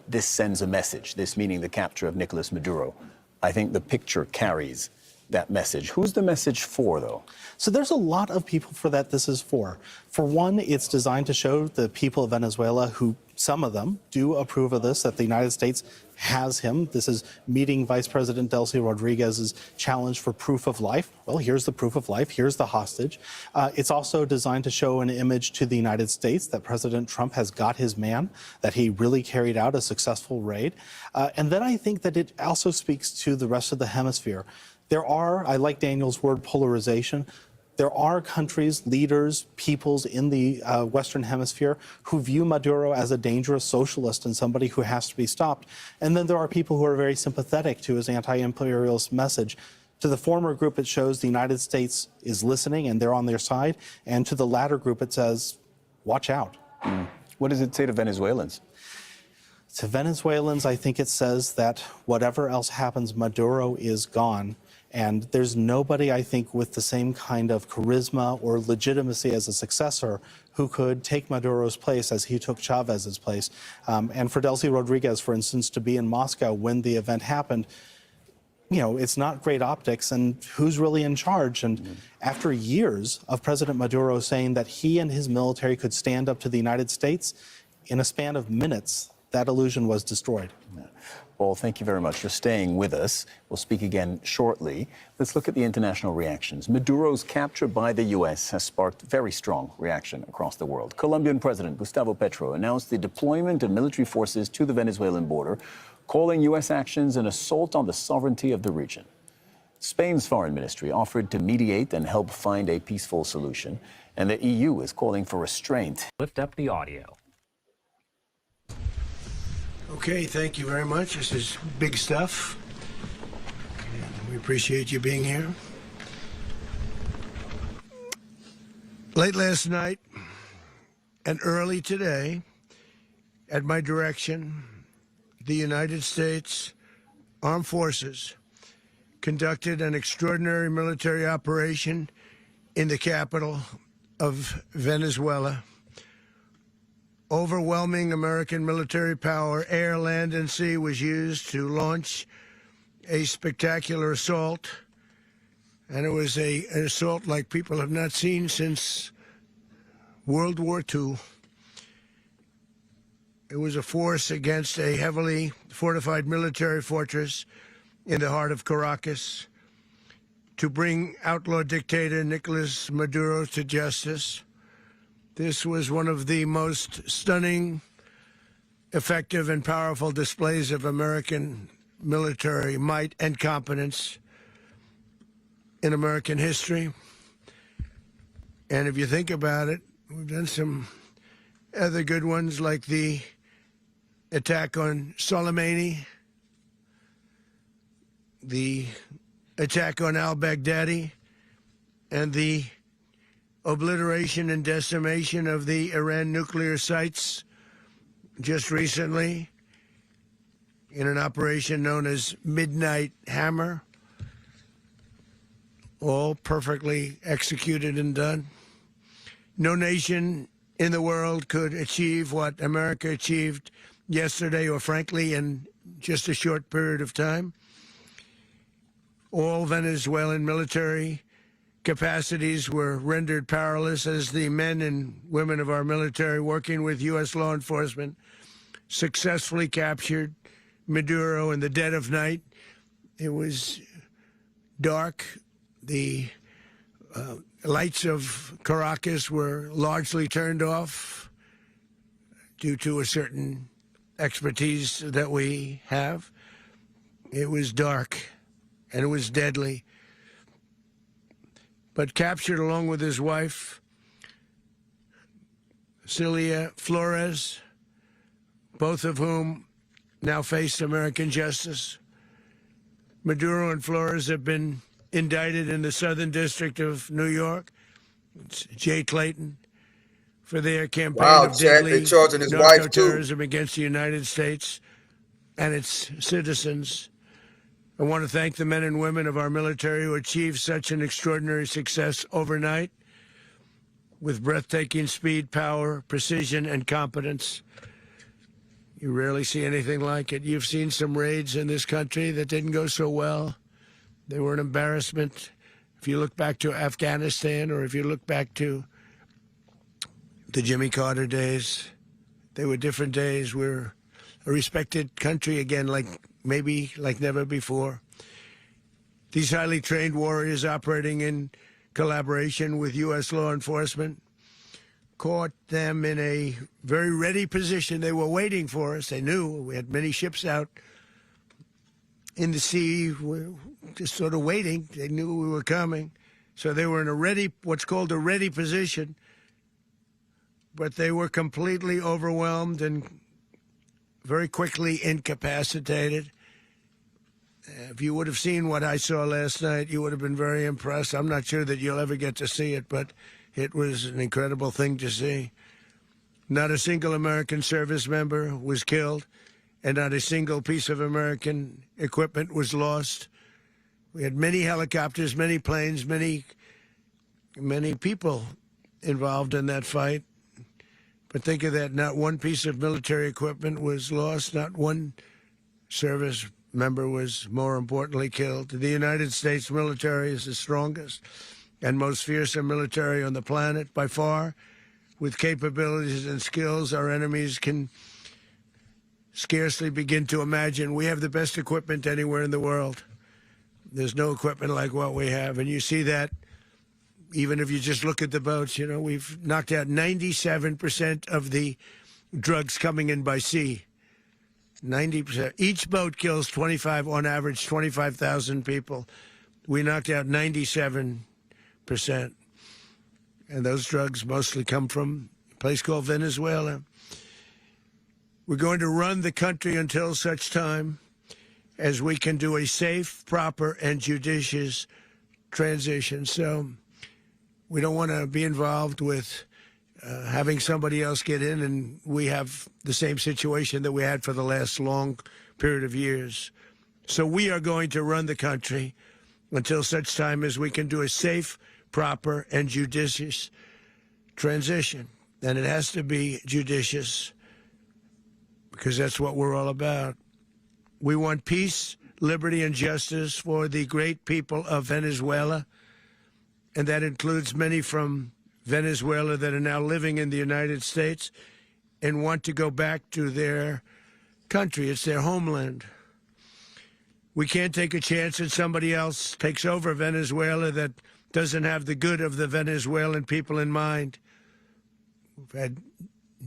Speaker 3: this sends a message, this meaning the capture of Nicolas Maduro. I think the picture carries that message. Who's the message for, though?
Speaker 4: So there's a lot of people for that this is for. For one, it's designed to show the people of Venezuela, who some of them do approve of this, that the United States has him. This is meeting Vice President Delcy Rodriguez's challenge for proof of life. Well, here's the proof of life. Here's the hostage. It's also designed to show an image to the United States that President Trump has got his man, that he really carried out a successful raid. And then I think that it also speaks to the rest of the hemisphere. There are, I like Daniel's word, polarization. There are countries, leaders, peoples in the Western Hemisphere who view Maduro as a dangerous socialist and somebody who has to be stopped. And then there are people who are very sympathetic to his anti-imperialist message. To the former group, it shows the United States is listening and they're on their side. And to the latter group, it says, watch out.
Speaker 3: What does it say to Venezuelans?
Speaker 4: To Venezuelans, I think it says that whatever else happens, Maduro is gone. And there's nobody, I think, with the same kind of charisma or legitimacy as a successor who could take Maduro's place as he took Chavez's place. And for Delcy Rodriguez, for instance, to be in Moscow when the event happened, you know, it's not great optics, and who's really in charge? And after years of President Maduro saying that he and his military could stand up to the United States, in a span of minutes, that illusion was destroyed.
Speaker 3: Paul, thank you very much for staying with us. We'll speak again shortly. Let's look at the international reactions. Maduro's capture by the U.S. has sparked very strong reaction across the world. Colombian President Gustavo Petro announced the deployment of military forces to the Venezuelan border, calling U.S. actions an assault on the sovereignty of the region. Spain's foreign ministry offered to mediate and help find a peaceful solution, and the EU is calling for restraint.
Speaker 7: Lift up the audio.
Speaker 8: Okay, thank you very much. This is big stuff. And we appreciate you being here. Late last night and early today, at my direction, the United States Armed Forces conducted an extraordinary military operation in the capital of Venezuela. Overwhelming American military power, air, land, and sea, was used to launch a spectacular assault. And it was an assault like people have not seen since World War II. It was a force against a heavily fortified military fortress in the heart of Caracas to bring outlaw dictator Nicolas Maduro to justice. This was one of the most stunning, effective, and powerful displays of American military might and competence in American history. And if you think about it, we've done some other good ones, like the attack on Soleimani, the attack on al-Baghdadi, and the obliteration and decimation of the Iran nuclear sites just recently in an operation known as Midnight Hammer, all perfectly executed and done. No nation in the world could achieve what America achieved yesterday, or frankly in just a short period of time. All Venezuelan military capacities were rendered powerless as the men and women of our military, working with U.S. law enforcement, successfully captured Maduro in the dead of night. It was dark. The lights of Caracas were largely turned off due to a certain expertise that we have. It was dark, and it was deadly. But captured along with his wife, Celia Flores, both of whom now face American justice. Maduro and Flores have been indicted in the Southern District of New York. It's Jay Clayton, for their campaign of
Speaker 1: Chad, they
Speaker 8: deadly
Speaker 1: charging his wife too.
Speaker 8: narco-terrorism against the United States and its citizens. I want to thank the men and women of our military who achieved such an extraordinary success overnight with breathtaking speed, power, precision, and competence. You rarely see anything like it. You've seen some raids in this country that didn't go so well. They were an embarrassment. If you look back to Afghanistan, or if you look back to the Jimmy Carter days, they were different days. We're a respected country again, like never before. These highly trained warriors operating in collaboration with U.S. law enforcement caught them in a very ready position. They were waiting for us. They knew we had many ships out in the sea, just sort of waiting. They knew we were coming. So they were in a ready, what's called a ready position, but they were completely overwhelmed and very quickly incapacitated. If you would have seen what I saw last night, you would have been very impressed. I'm not sure that you'll ever get to see it, but it was an incredible thing to see. Not a single American service member was killed, and not a single piece of American equipment was lost. We had many helicopters, many planes, many people involved in that fight. But think of that, not one piece of military equipment was lost, not one service member was, more importantly, killed. The United States military is the strongest and most fearsome military on the planet by far, with capabilities and skills our enemies can scarcely begin to imagine. We have the best equipment anywhere in the world. There's no equipment like what we have, and you see that even if you just look at the boats. You know, we've knocked out 97% of the drugs coming in by sea. 90%. Each boat kills on average, 25,000 people. We knocked out 97%. And those drugs mostly come from a place called Venezuela. We're going to run the country until such time as we can do a safe, proper, and judicious transition. So we don't want to be involved with having somebody else get in, and we have the same situation that we had for the last long period of years. So we are going to run the country until such time as we can do a safe, proper, and judicious transition. And it has to be judicious, because that's what we're all about. We want peace, liberty, and justice for the great people of Venezuela, and that includes many from Venezuela that are now living in the United States and want to go back to their country. It's their homeland. We can't take a chance that somebody else takes over Venezuela that doesn't have the good of the Venezuelan people in mind. We've had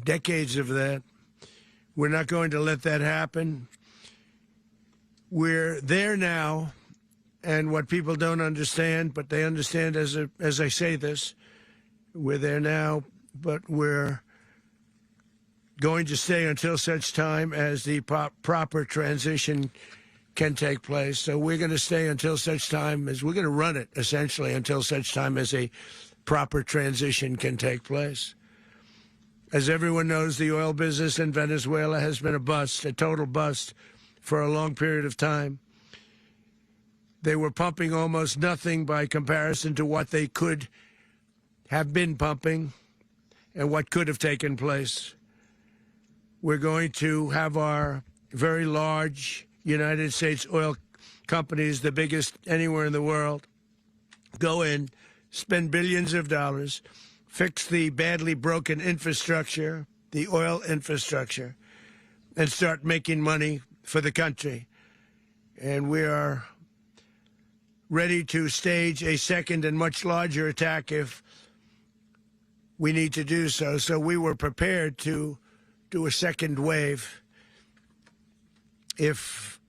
Speaker 8: decades of that. We're not going to let that happen. We're there now, and what people don't understand, but they understand as I say this, we're there now, but we're going to stay until such time as the proper transition can take place. So we're going to stay until such time as we're going to run it, essentially, until such time as a proper transition can take place. As everyone knows, the oil business in Venezuela has been a bust, a total bust, for a long period of time. They were pumping almost nothing by comparison to what they could have been pumping and what could have taken place. We're going to have our very large United States oil companies, the biggest anywhere in the world, go in, spend billions of dollars, fix the badly broken infrastructure, the oil infrastructure, and start making money for the country. And we are ready to stage a second and much larger attack if we need to do so. So we were prepared to do a second wave if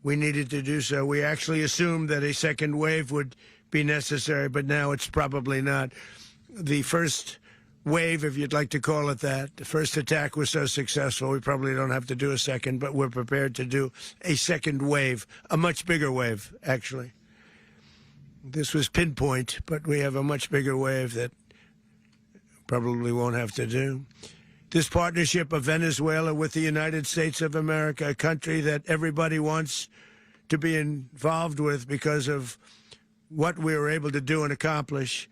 Speaker 8: we needed to do so. We actually assumed that a second wave would be necessary, but now it's probably not. The first wave, if you'd like to call it that, the first attack was so successful, we probably don't have to do a second, but we're prepared to do a second wave, a much bigger wave, actually. This was pinpoint, but we have a much bigger wave that probably won't have to do. This partnership of Venezuela with the United States of America, a country that everybody wants to be involved with because of what we were able to do and accomplish,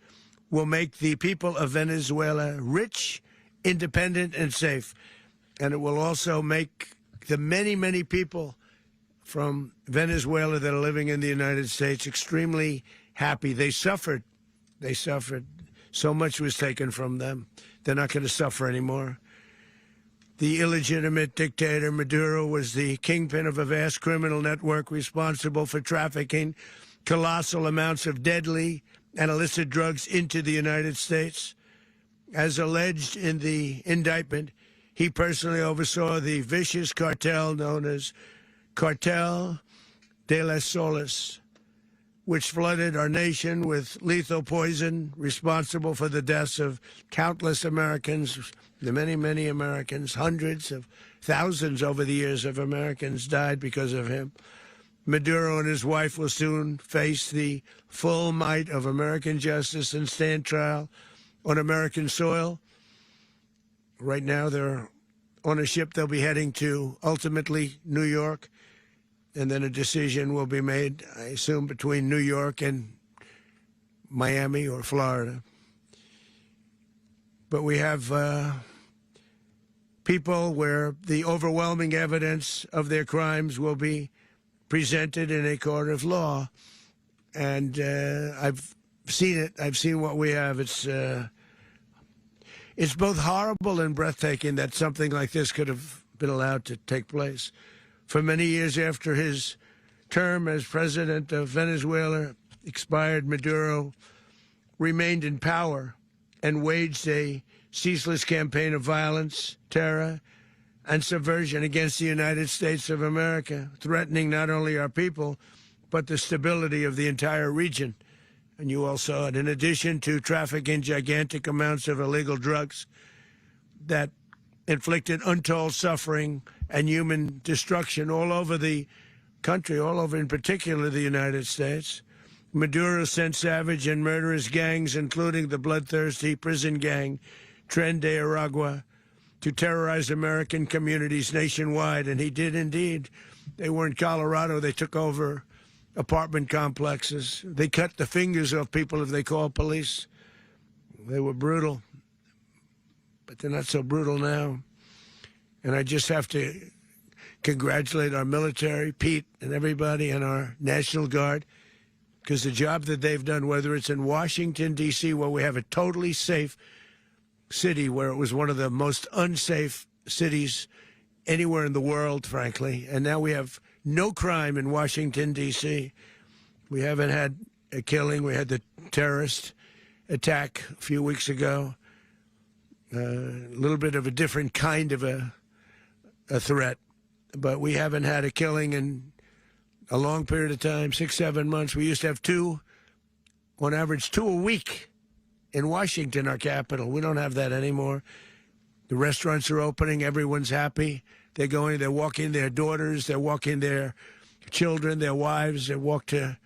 Speaker 8: will make the people of Venezuela rich, independent, and safe. And it will also make the many, many people from Venezuela that are living in the United States extremely happy. They suffered. They suffered. So much was taken from them. They're not going to suffer anymore. The illegitimate dictator Maduro was the kingpin of a vast criminal network responsible for trafficking colossal amounts of deadly and illicit drugs into the United States. As alleged in the indictment, he personally oversaw the vicious cartel known as Cartel de las Solas, which flooded our nation with lethal poison, responsible for the deaths of countless Americans, the many, many Americans. Hundreds of thousands over the years of Americans died because of him. Maduro and his wife will soon face the full might of American justice and stand trial on American soil. Right now, they're on a ship. They'll be heading to, ultimately, New York. And then a decision will be made, I assume, between New York and Miami or Florida. But we have people where the overwhelming evidence of their crimes will be presented in a court of law. And I've seen it. I've seen what we have. It's both horrible and breathtaking that something like this could have been allowed to take place. For many years after his term as president of Venezuela expired, Maduro remained in power and waged a ceaseless campaign of violence, terror, and subversion against the United States of America, threatening not only our people, but the stability of the entire region. And you all saw it. In addition to trafficking gigantic amounts of illegal drugs that inflicted untold suffering and human destruction all over the country, all over, in particular, the United States, Maduro sent savage and murderous gangs, including the bloodthirsty prison gang, Tren de Aragua, to terrorize American communities nationwide. And he did indeed. They were in Colorado. They took over apartment complexes. They cut the fingers off people if they called police. They were brutal, but they're not so brutal now. And I just have to congratulate our military, Pete, and everybody, and our National Guard, because the job that they've done, whether it's in Washington, D.C., where we have a totally safe city, where it was one of the most unsafe cities anywhere in the world, frankly, and now we have no crime in Washington, D.C. We haven't had a killing. We had the terrorist attack a few weeks ago. A little bit of a different kind of a threat, but we haven't had a killing in a long period of time, 6-7 months. We used to have on average two a week in Washington, our capital. We don't have that anymore. The restaurants are opening. Everyone's happy. They're walking their daughters. They're walking their children, their wives. They walk to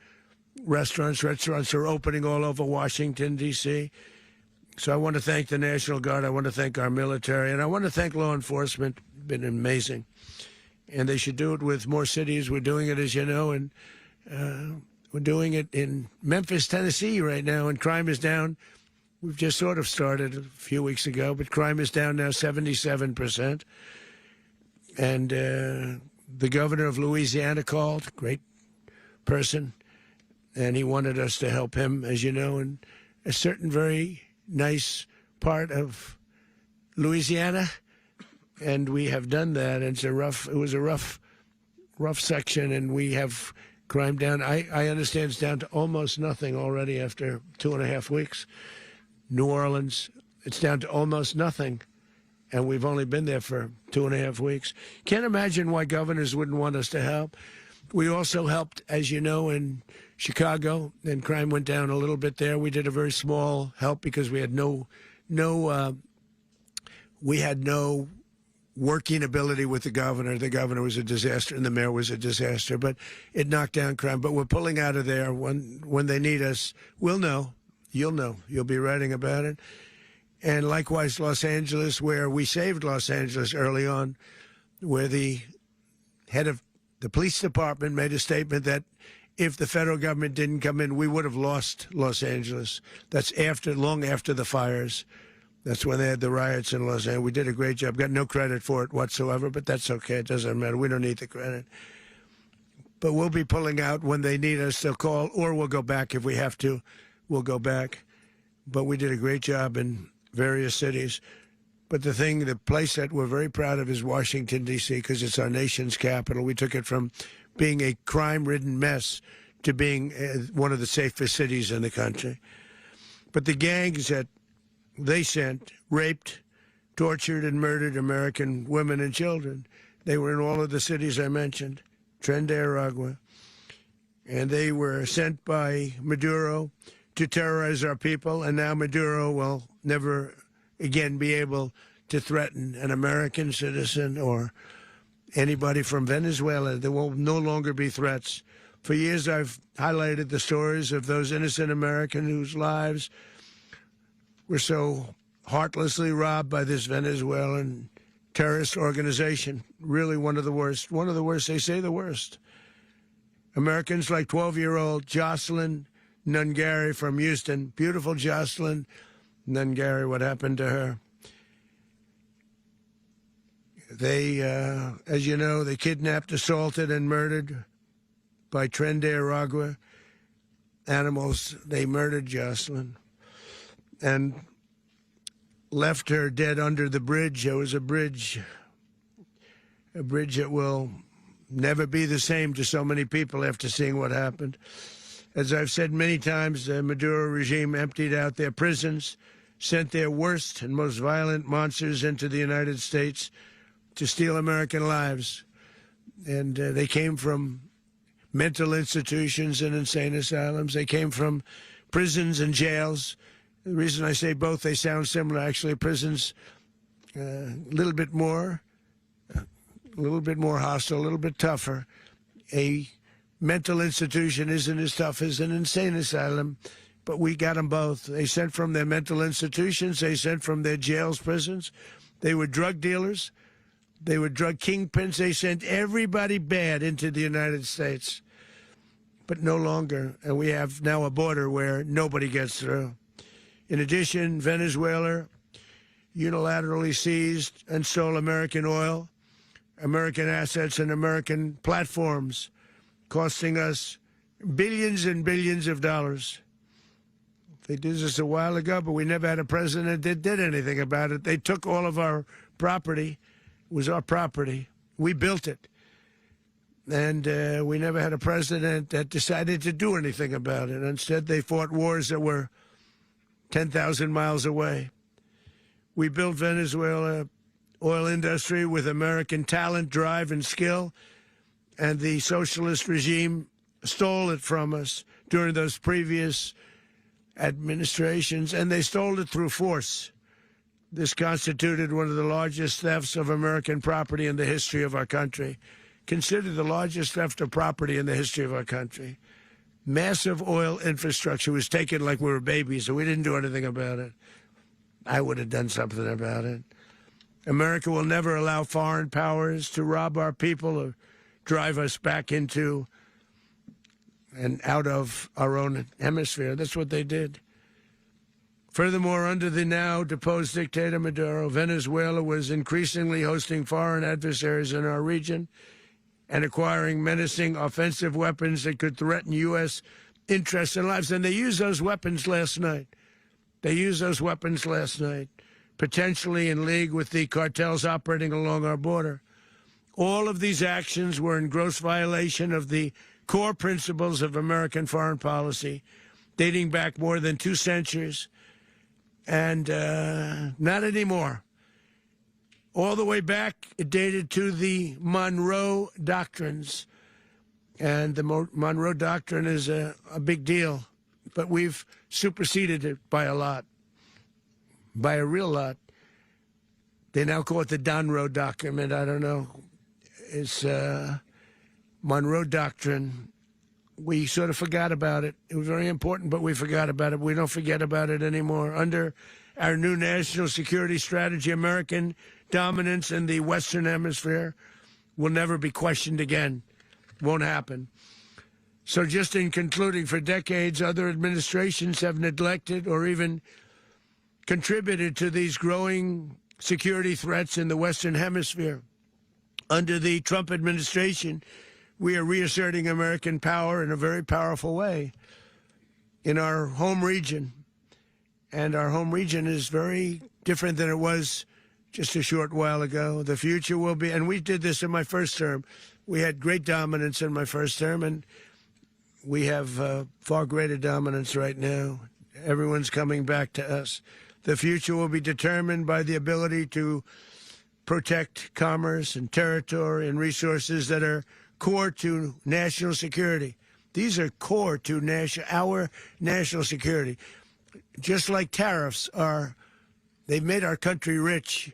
Speaker 8: restaurants. Restaurants are opening all over Washington, D.C. So I want to thank the National Guard. I want to thank our military. And I want to thank law enforcement. It's been amazing. And they should do it with more cities. We're doing it, as you know, and we're doing it in Memphis, Tennessee right now, and crime is down. We've just sort of started a few weeks ago, but crime is down now 77%. And the governor of Louisiana called, great person, and he wanted us to help him, as you know, in a certain very nice part of Louisiana. And we have done that. And it was a rough section, and we have crime down. I understand it's down to almost nothing already after 2.5 weeks. New Orleans, it's down to almost nothing. And we've only been there for 2.5 weeks. Can't imagine why governors wouldn't want us to help. We also helped, as you know, in Chicago, and crime went down a little bit there. We did a very small help because we had no working ability with the governor. The governor was a disaster and the mayor was a disaster, but it knocked down crime. But we're pulling out of there. When they need us, we'll know. You'll know. You'll be writing about it. And likewise, Los Angeles, where we saved Los Angeles early on, where the head of the police department made a statement that if the federal government didn't come in, we would have lost Los Angeles. That's long after the fires. That's when they had the riots in Los Angeles. We did a great job. Got no credit for it whatsoever, but that's okay. It doesn't matter. We don't need the credit. But we'll be pulling out when they need us. They'll call, or we'll go back if we have to. We'll go back. But we did a great job in various cities. But the place that we're very proud of is Washington, D.C., because it's our nation's capital. We took it from being a crime-ridden mess to being one of the safest cities in the country. But the gangs that they sent raped, tortured, and murdered American women and children. They were in all of the cities I mentioned, Tren de Aragua. And they were sent by Maduro to terrorize our people, and now Maduro will never again be able to threaten an American citizen or anybody from Venezuela. There will no longer be threats. For years, I've highlighted the stories of those innocent Americans whose lives were so heartlessly robbed by this Venezuelan terrorist organization. Really one of the worst. One of the worst. They say the worst. Americans like 12-year-old Jocelyn Nungari from Houston. Beautiful Jocelyn Nungari. What happened to her? They, as you know, they kidnapped, assaulted, and murdered by Tren de Aragua animals. They murdered Jocelyn and left her dead under the bridge. There was a bridge that will never be the same to so many people after seeing what happened. As I've said many times, the Maduro regime emptied out their prisons, sent their worst and most violent monsters into the United States to steal American lives. And they came from mental institutions and insane asylums. They came from prisons and jails. The reason I say both, they sound similar. Actually, prisons a little bit more hostile, a little bit tougher. A mental institution isn't as tough as an insane asylum, but we got them both. They sent from their mental institutions. They sent from their jails, prisons. They were drug dealers. They were drug kingpins. They sent everybody bad into the United States, but no longer. And we have now a border where nobody gets through. In addition, Venezuela unilaterally seized and stole American oil, American assets, and American platforms, costing us billions and billions of dollars. They did this a while ago, but we never had a president that did anything about it. They took all of our property. It was our property. We built it. And we never had a president that decided to do anything about it. Instead, they fought wars that were 10,000 miles away. We built Venezuela oil industry with American talent, drive, and skill, and the socialist regime stole it from us during those previous administrations, and they stole it through force. This constituted one of the largest thefts of American property in the history of our country. Considered the largest theft of property in the history of our country. Massive oil infrastructure was taken like we were babies, so we didn't do anything about it. I would have done something about it. America will never allow foreign powers to rob our people or drive us back into and out of our own hemisphere. That's what they did. Furthermore, under the now deposed dictator Maduro, Venezuela was increasingly hosting foreign adversaries in our region and acquiring menacing offensive weapons that could threaten U.S. interests and lives. And they used those weapons last night. Potentially in league with the cartels operating along our border. All of these actions were in gross violation of the core principles of American foreign policy, dating back more than 2 centuries. And not anymore. All the way back, it dated to the Monroe Doctrines. And the Monroe Doctrine is a big deal. But we've superseded it by a lot, by a real lot. They now call it the Monroe document. I don't know. It's Monroe Doctrine. We sort of forgot about it. It was very important, but we forgot about it. We don't forget about it anymore. Under our new national security strategy, American dominance in the Western Hemisphere will never be questioned again. Won't happen. So just in concluding, for decades, other administrations have neglected or even contributed to these growing security threats in the Western Hemisphere. Under the Trump administration, we are reasserting American power in a very powerful way in our home region. And our home region is very different than it was just a short while ago. The future will be, and we did this in my first term. We had great dominance in my first term, and we have far greater dominance right now. Everyone's coming back to us. The future will be determined by the ability to protect commerce and territory and resources that are core to national security. These are core to our national security. Just like tariffs are, they've made our country rich,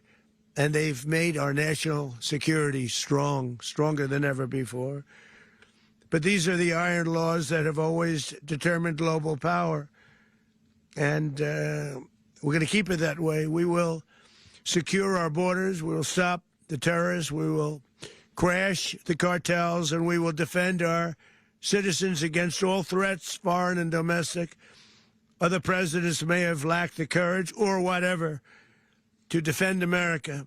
Speaker 8: and they've made our national security stronger than ever before. But these are the iron laws that have always determined global power. And we're going to keep it that way. We will secure our borders. We will stop the terrorists. We will crash the cartels, and we will defend our citizens against all threats, foreign and domestic. Other presidents may have lacked the courage or whatever to defend America,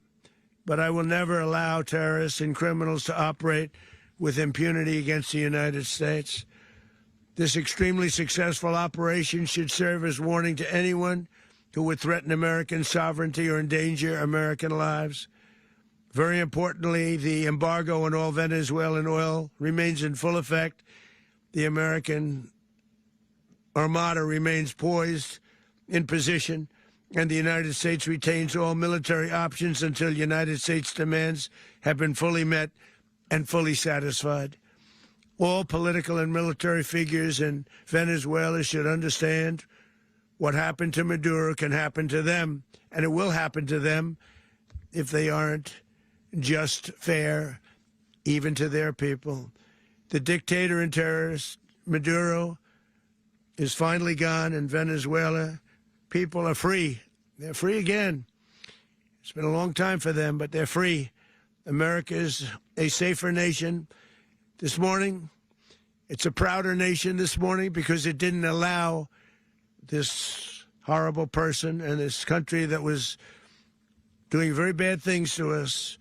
Speaker 8: but I will never allow terrorists and criminals to operate with impunity against the United States. This extremely successful operation should serve as warning to anyone who would threaten American sovereignty or endanger American lives. Very importantly, the embargo on all Venezuelan oil remains in full effect. The American Armada remains poised in position, and the United States retains all military options until United States demands have been fully met and fully satisfied. All political and military figures in Venezuela should understand what happened to Maduro can happen to them, and it will happen to them if they aren't just fair, even to their people. The dictator and terrorist, Maduro, is finally gone, and Venezuela people are free. They're free again. It's been a long time for them, but they're free. America is a safer nation this morning. It's a prouder nation this morning because it didn't allow this horrible person and this country that was doing very bad things to us.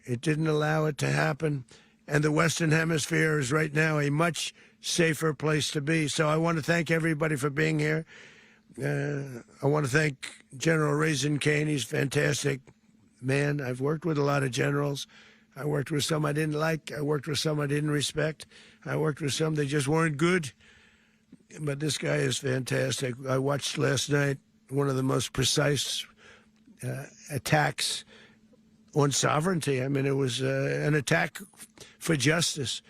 Speaker 8: It didn't allow it to happen. And the Western Hemisphere is right now a much safer place to be. So I want to thank everybody for being here. I want to thank General Raisin Kane. He's a fantastic man. I've worked with a lot of generals. I worked with some I didn't like. I worked with some I didn't respect. I worked with some that just weren't good. But this guy is fantastic. I watched last night one of the most precise attacks on sovereignty. I mean, it was an attack for justice.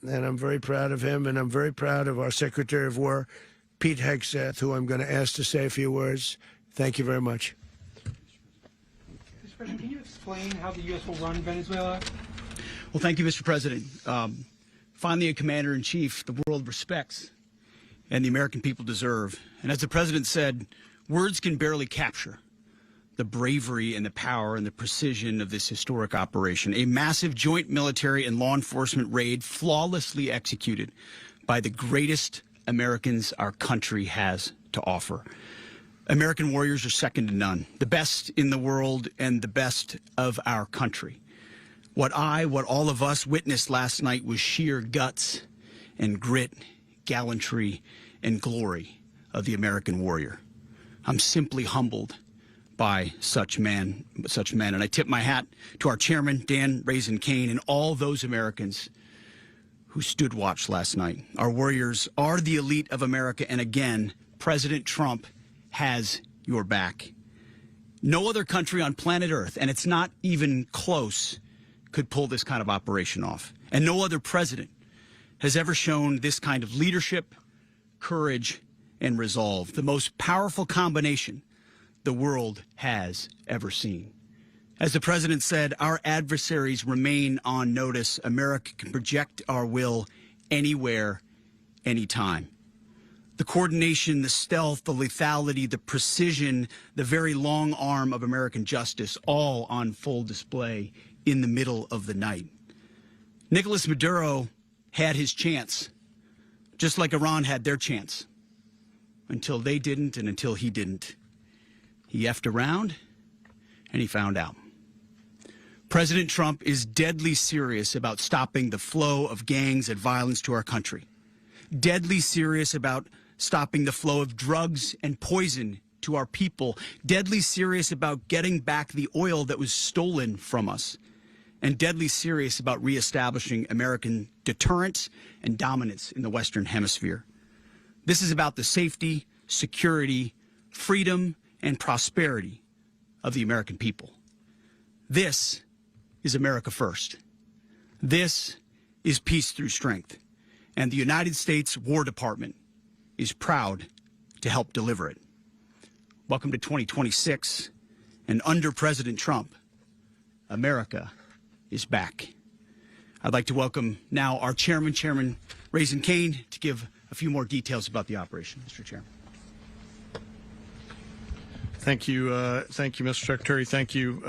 Speaker 8: And I'm very proud of him, and I'm very proud of our Secretary of War, Pete Hegseth, who I'm going to ask to say a few words. Thank you very much.
Speaker 7: Mr. President, can you explain how the U.S. will run Venezuela?
Speaker 9: Well, thank you, Mr. President. Finally, a commander-in-chief the world respects and the American people deserve. And as the President said, words can barely capture the bravery and the power and the precision of this historic operation. A massive joint military and law enforcement raid flawlessly executed by the greatest Americans our country has to offer. American warriors are second to none, the best in the world and the best of our country. What all of us witnessed last night was sheer guts and grit, gallantry and glory of the American warrior. I'm simply humbled by such men. And I tip my hat to our chairman, Dan Raisin Kane, and all those Americans who stood watch last night. Our warriors are the elite of America, and again, President Trump has your back. No other country on planet Earth, and it's not even close, could pull this kind of operation off. And no other president has ever shown this kind of leadership, courage, and resolve, the most powerful combination the world has ever seen. As the president said, our adversaries remain on notice. America can project our will anywhere, anytime. The coordination, the stealth, the lethality, the precision, the very long arm of American justice, all on full display in the middle of the night. Nicolas Maduro had his chance, just like Iran had their chance, until they didn't and until he didn't. He effed around and he found out. President Trump is deadly serious about stopping the flow of gangs and violence to our country. Deadly serious about stopping the flow of drugs and poison to our people. Deadly serious about getting back the oil that was stolen from us. And deadly serious about reestablishing American deterrence and dominance in the Western Hemisphere. This is about the safety, security, freedom, and prosperity of the American people. This is America first. This is peace through strength. And the United States War Department is proud to help deliver it. Welcome to 2026. And under President Trump, America is back. I'd like to welcome now our chairman, Chairman Raising Cane, to give a few more details about the operation. Mr. Chairman.
Speaker 10: Thank you, Mr. Secretary. Thank you,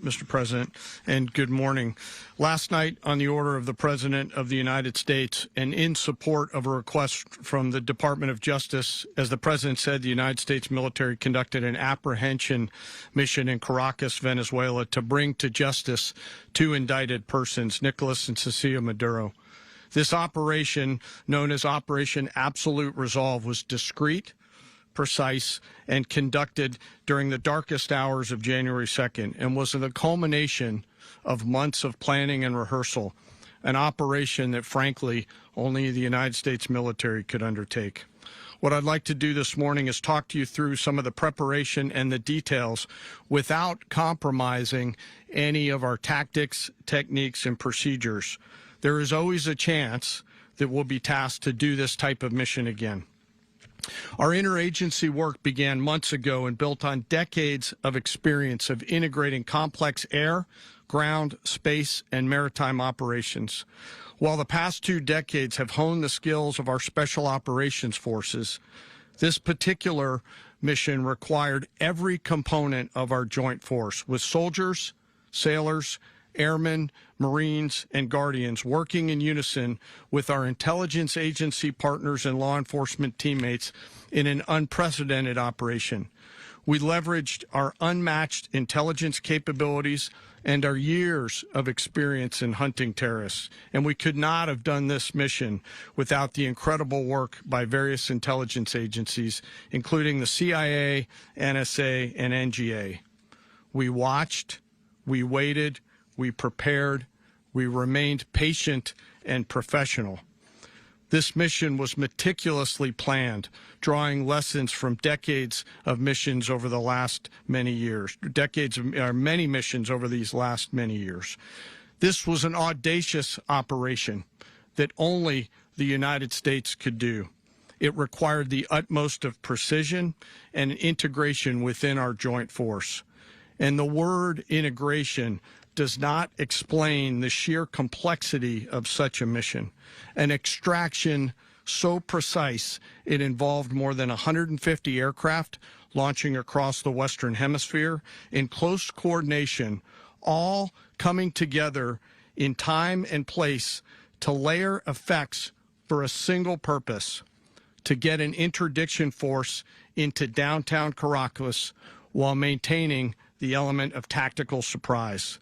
Speaker 10: Mr. President, and good morning. Last night, on the order of the President of the United States and in support of a request from the Department of Justice, as the President said, the United States military conducted an apprehension mission in Caracas, Venezuela, to bring to justice two indicted persons, Nicolas and Cecilia Maduro. This operation, known as Operation Absolute Resolve, was discreet, precise, and conducted during the darkest hours of January 2nd and was the culmination of months of planning and rehearsal, an operation that, frankly, only the United States military could undertake. What I'd like to do this morning is talk to you through some of the preparation and the details without compromising any of our tactics, techniques, and procedures. There is always a chance that we'll be tasked to do this type of mission again. Our interagency work began months ago and built on decades of experience of integrating complex air, ground, space, and maritime operations. While the past 2 decades have honed the skills of our special operations forces, this particular mission required every component of our joint force, with soldiers, sailors, airmen, Marines, and Guardians working in unison with our intelligence agency partners and law enforcement teammates in an unprecedented operation. We leveraged our unmatched intelligence capabilities and our years of experience in hunting terrorists, and we could not have done this mission without the incredible work by various intelligence agencies, including the CIA, NSA, and NGA. We watched, we waited, we prepared, we remained patient and professional. This mission was meticulously planned, drawing lessons from decades of missions over the last many years, many missions over these last many years. This was an audacious operation that only the United States could do. It required the utmost of precision and integration within our joint force. And the word integration does not explain the sheer complexity of such a mission. An extraction so precise it involved more than 150 aircraft launching across the Western Hemisphere in close coordination, all coming together in time and place to layer effects for a single purpose: to get an interdiction force into downtown Caracas while maintaining the element of tactical surprise.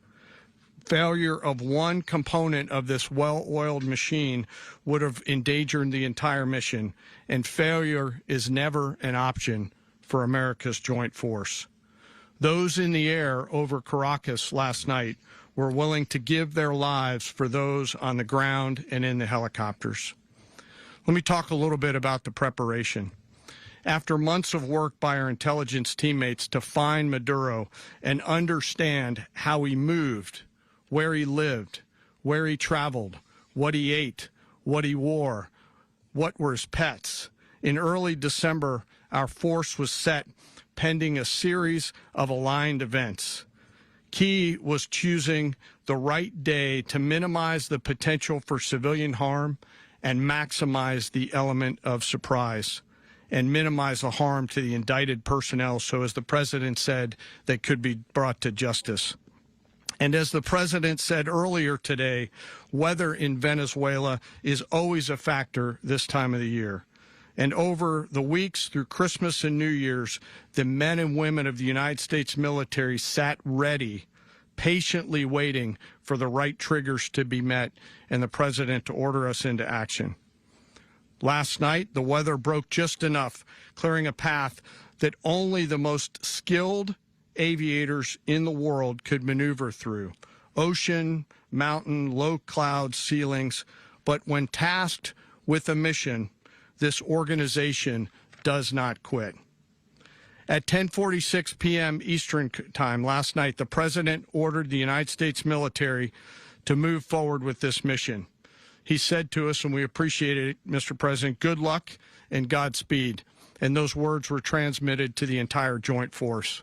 Speaker 10: Failure of one component of this well-oiled machine would have endangered the entire mission, and failure is never an option for America's joint force. Those in the air over Caracas last night were willing to give their lives for those on the ground and in the helicopters. Let me talk a little bit about the preparation. After months of work by our intelligence teammates to find Maduro and understand how he moved, where he lived, where he traveled, what he ate, what he wore, what were his pets. In early December, our force was set pending a series of aligned events. key was choosing the right day to minimize the potential for civilian harm and maximize the element of surprise and minimize the harm to the indicted personnel, so as the president said, they could be brought to justice. And as the president said earlier today, weather in Venezuela is always a factor this time of the year. And over the weeks through Christmas and New Year's, the men and women of the United States military sat ready, patiently waiting for the right triggers to be met and the president to order us into action. Last night, the weather broke just enough, clearing a path that only the most skilled aviators in the world could maneuver through. Ocean, mountain, low cloud ceilings. But when tasked with a mission, this organization does not quit. At 10:46 p.m. Eastern Time last night, the president ordered the United States military to move forward with this mission. He said to us, and we appreciate it, Mr. President, good luck and Godspeed. And those words were transmitted to the entire joint force.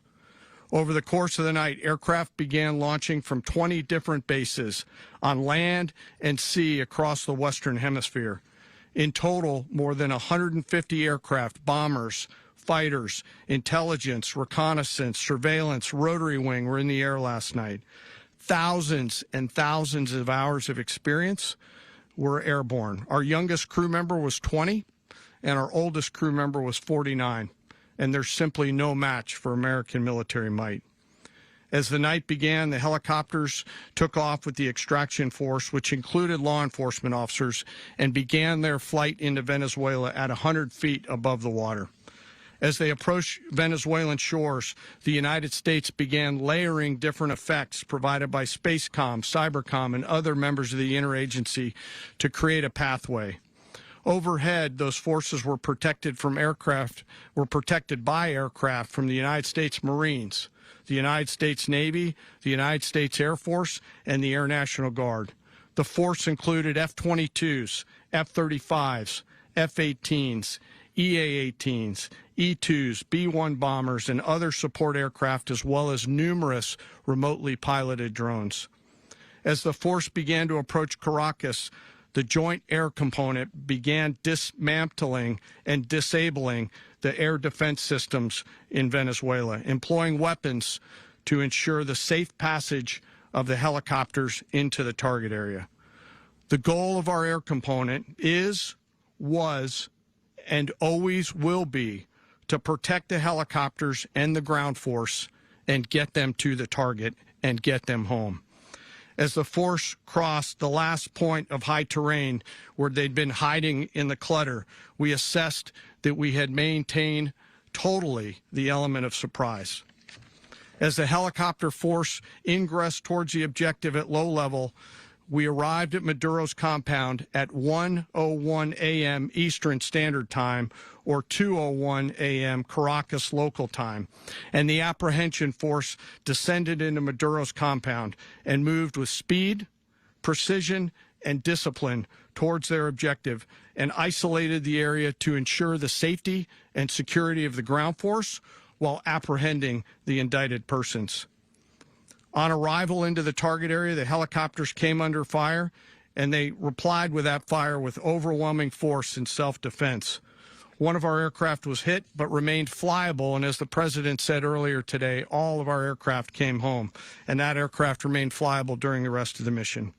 Speaker 10: Over the course of the night, aircraft began launching from 20 different bases on land and sea across the Western Hemisphere. In total, more than 150 aircraft, bombers, fighters, intelligence, reconnaissance, surveillance, rotary wing were in the air last night. Thousands and thousands of hours of experience were airborne. Our youngest crew member was 20, and our oldest crew member was 49. And there's simply no match for American military might. As the night began, the helicopters took off with the extraction force, which included law enforcement officers, and began their flight into Venezuela at 100 feet above the water. As they approached Venezuelan shores, the United States began layering different effects provided by Spacecom, Cybercom, and other members of the interagency to create a pathway. Overhead, those forces were protected by aircraft from the United States Marines, the United States Navy, the United States Air Force, and the Air National Guard. The force included F-22s, F-35s, F-18s, EA-18s, E-2s, B-1 bombers, and other support aircraft, as well as numerous remotely piloted drones. As the force began to approach Caracas, the Joint Air Component began dismantling and disabling the air defense systems in Venezuela, employing weapons to ensure the safe passage of the helicopters into the target area. The goal of our air component is, was, and always will be to protect the helicopters and the ground force and get them to the target and get them home. As the force crossed the last point of high terrain where they'd been hiding in the clutter, we assessed that we had maintained totally the element of surprise. As the helicopter force ingressed towards the objective at low level, we arrived at Maduro's compound at 1:01 a.m. Eastern Standard Time, or 2:01 a.m. Caracas local time, and the apprehension force descended into Maduro's compound and moved with speed, precision, and discipline towards their objective and isolated the area to ensure the safety and security of the ground force while apprehending the indicted persons. On arrival into the target area, the helicopters came under fire, and they replied with that fire with overwhelming force in self-defense. One of our aircraft was hit but remained flyable, and as the president said earlier today, all of our aircraft came home, and that aircraft remained flyable during the rest of the mission.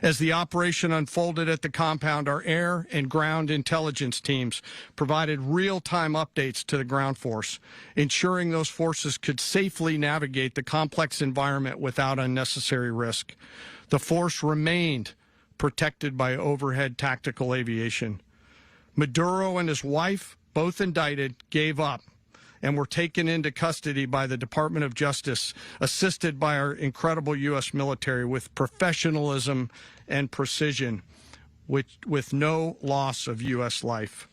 Speaker 10: As the operation unfolded at the compound, our air and ground intelligence teams provided real-time updates to the ground force, ensuring those forces could safely navigate the complex environment without unnecessary risk. The force remained protected by overhead tactical aviation. Maduro and his wife, both indicted, gave up and were taken into custody by the Department of Justice, assisted by our incredible U.S. military with professionalism and precision, with no loss of U.S. life.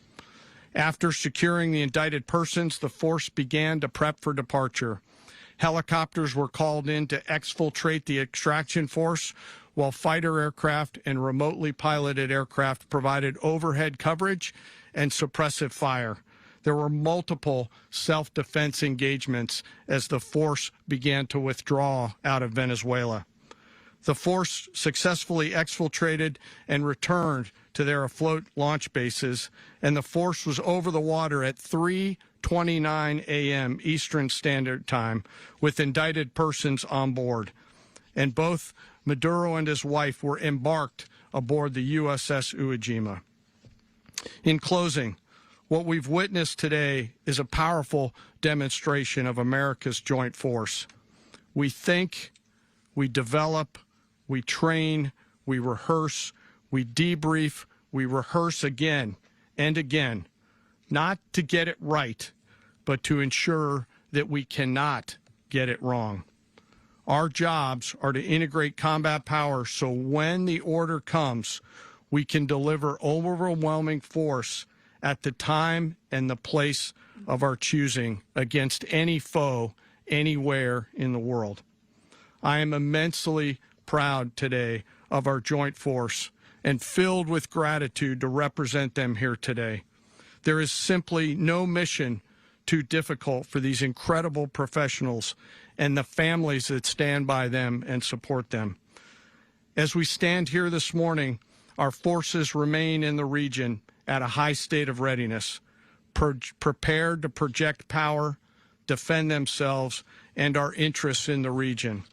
Speaker 10: After securing the indicted persons, the force began to prep for departure. Helicopters were called in to exfiltrate the extraction force, while fighter aircraft and remotely piloted aircraft provided overhead coverage and suppressive fire. There were multiple self-defense engagements as the force began to withdraw out of Venezuela. The force successfully exfiltrated and returned to their afloat launch bases, and the force was over the water at 3:29 a.m. Eastern Standard Time with indicted persons on board. And both Maduro and his wife were embarked aboard the USS Iwo Jima. In closing, what we've witnessed today is a powerful demonstration of America's joint force. We think, we develop, we train, we rehearse, we debrief, we rehearse again and again, not to get it right, but to ensure that we cannot get it wrong. Our jobs are to integrate combat power so when the order comes, we can deliver overwhelming force at the time and the place of our choosing against any foe anywhere in the world. I am immensely proud today of our joint force and filled with gratitude to represent them here today. There is simply no mission too difficult for these incredible professionals and the families that stand by them and support them. As we stand here this morning, our forces remain in the region at a high state of readiness, prepared to project power, defend themselves, and our interests in the region.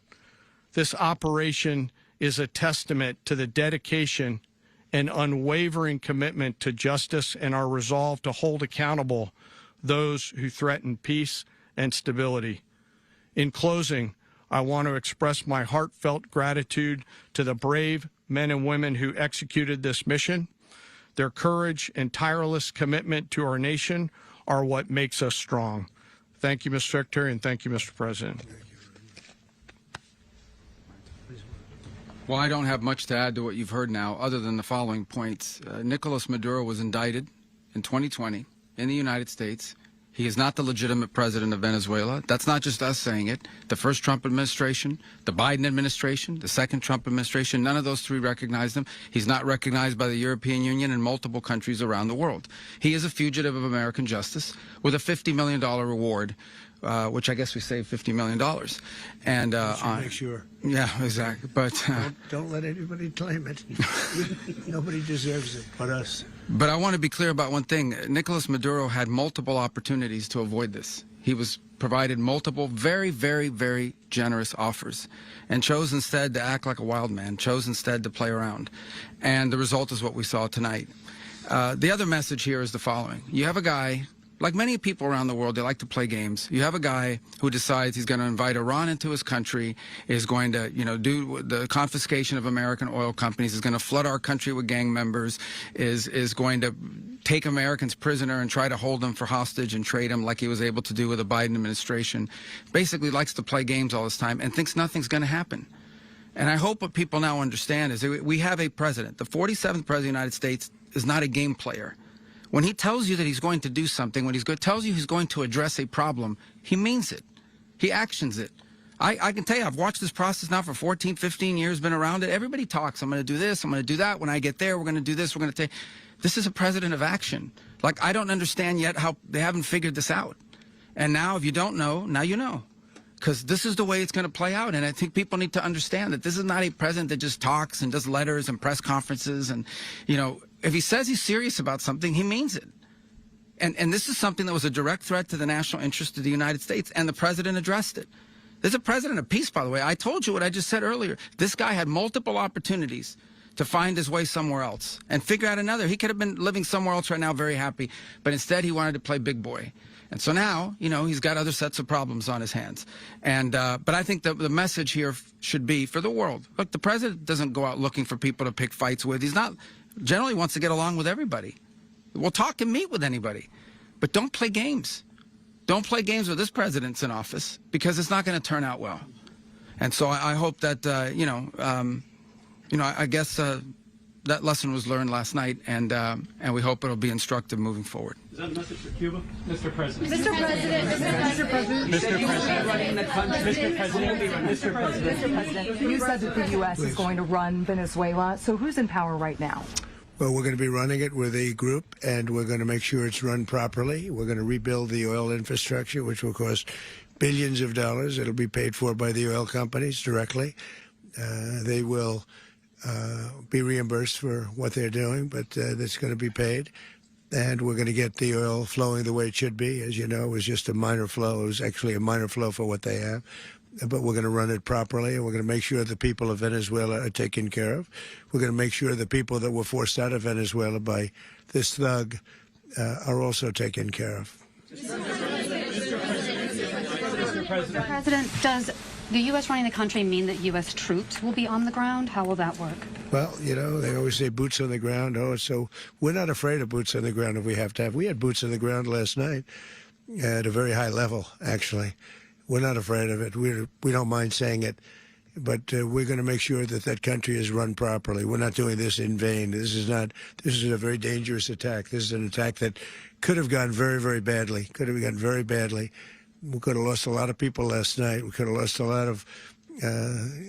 Speaker 10: This operation is a testament to the dedication and unwavering commitment to justice and our resolve to hold accountable those who threaten peace and stability. In closing, I want to express my heartfelt gratitude to the brave men and women who executed this mission. Their courage and tireless commitment to our nation are what makes us strong. Thank you, Mr. Secretary, and thank you, Mr. President.
Speaker 11: Well, I don't have much to add to what you've heard now, other than the following points. Nicolas Maduro was indicted in 2020 in the United States. He is not the legitimate president of Venezuela. That's not just us saying it. The first Trump administration, the Biden administration, the second Trump administration, none of those three recognized him. He's not recognized by the European Union and multiple countries around the world. He is a fugitive of American justice with a $50 million reward, which I guess we saved $50 million. And
Speaker 8: make sure.
Speaker 11: Yeah, exactly. But
Speaker 8: don't let anybody claim it. Nobody deserves it but us.
Speaker 11: But I want to be clear about one thing. Nicolas Maduro had multiple opportunities to avoid this. He was provided multiple very, very, very generous offers and chose instead to act like a wild man, chose instead to play around. And the result is what we saw tonight. The other message here is the following. You have a guy, like many people around the world, they like to play games. You have a guy who decides he's going to invite Iran into his country, is going to, do the confiscation of American oil companies, is going to flood our country with gang members, is going to take Americans prisoner and try to hold them for hostage and trade them like he was able to do with the Biden administration. Basically likes to play games all this time and thinks nothing's going to happen. And I hope what people now understand is that we have a president. The 47th president of the United States is not a game player. When he tells you that he's going to do something, when tells you he's going to address a problem, he means it. He actions it. I can tell you, I've watched this process now for 14, 15 years, been around it. Everybody talks. I'm going to do this. I'm going to do that. When I get there, we're going to do this. We're going to take. This is a president of action. Like, I don't understand yet how they haven't figured this out. And now, if you don't know, now you know. Because this is the way it's going to play out. And I think people need to understand that this is not a president that just talks and does letters and press conferences. And, if he says he's serious about something, he means it. And this is something that was a direct threat to the national interest of the United States, and the president addressed it. There's a president of peace, by the way. I told you what I just said earlier. This guy had multiple opportunities to find his way somewhere else and figure out another. He could have been living somewhere else right now, very happy, but instead he wanted to play big boy. And so now, he's got other sets of problems on his hands. And but I think the message here should be for the world. Look, the president doesn't go out looking for people to pick fights with. He's not generally wants to get along with everybody. We'll talk and meet with anybody, but don't play games. Don't play games with this president's in office, because it's not going to turn out well. And so I hope that I guess that lesson was learned last night, and we hope it'll be instructive moving forward.
Speaker 7: Is that a message for Cuba? Mr. President.
Speaker 12: Mr. President. Mr. President.
Speaker 7: Mr. President.
Speaker 12: You said that the U.S. is going to run Venezuela. So who's in power right now?
Speaker 8: but we're going to be running it with a group, and we're going to make sure it's run properly. We're going to rebuild the oil infrastructure, which will cost billions of dollars. It'll be paid for by the oil companies directly. They will be reimbursed for what they're doing, but that's going to be paid. And we're going to get the oil flowing the way it should be. As you know, it was just a minor flow. It was actually a minor flow for what they have. But we're going to run it properly, and we're going to make sure the people of Venezuela are taken care of. We're going to make sure the people that were forced out of Venezuela by this thug are also taken care of.
Speaker 12: Mr. President, does the U.S. running the country mean that U.S. troops will be on the ground? How will that work?
Speaker 8: Well, you know, they always say boots on the ground. Oh, so we're not afraid of boots on the ground if we have to have. We had boots on the ground last night at a very high level, actually. We're not afraid of it. We don't mind saying it. But we're going to make sure that that country is run properly. We're not doing this in vain. This is a very dangerous attack. This is an attack that could have gone very, very badly. Could have gone very badly. We could have lost a lot of people last night. We could have lost a lot of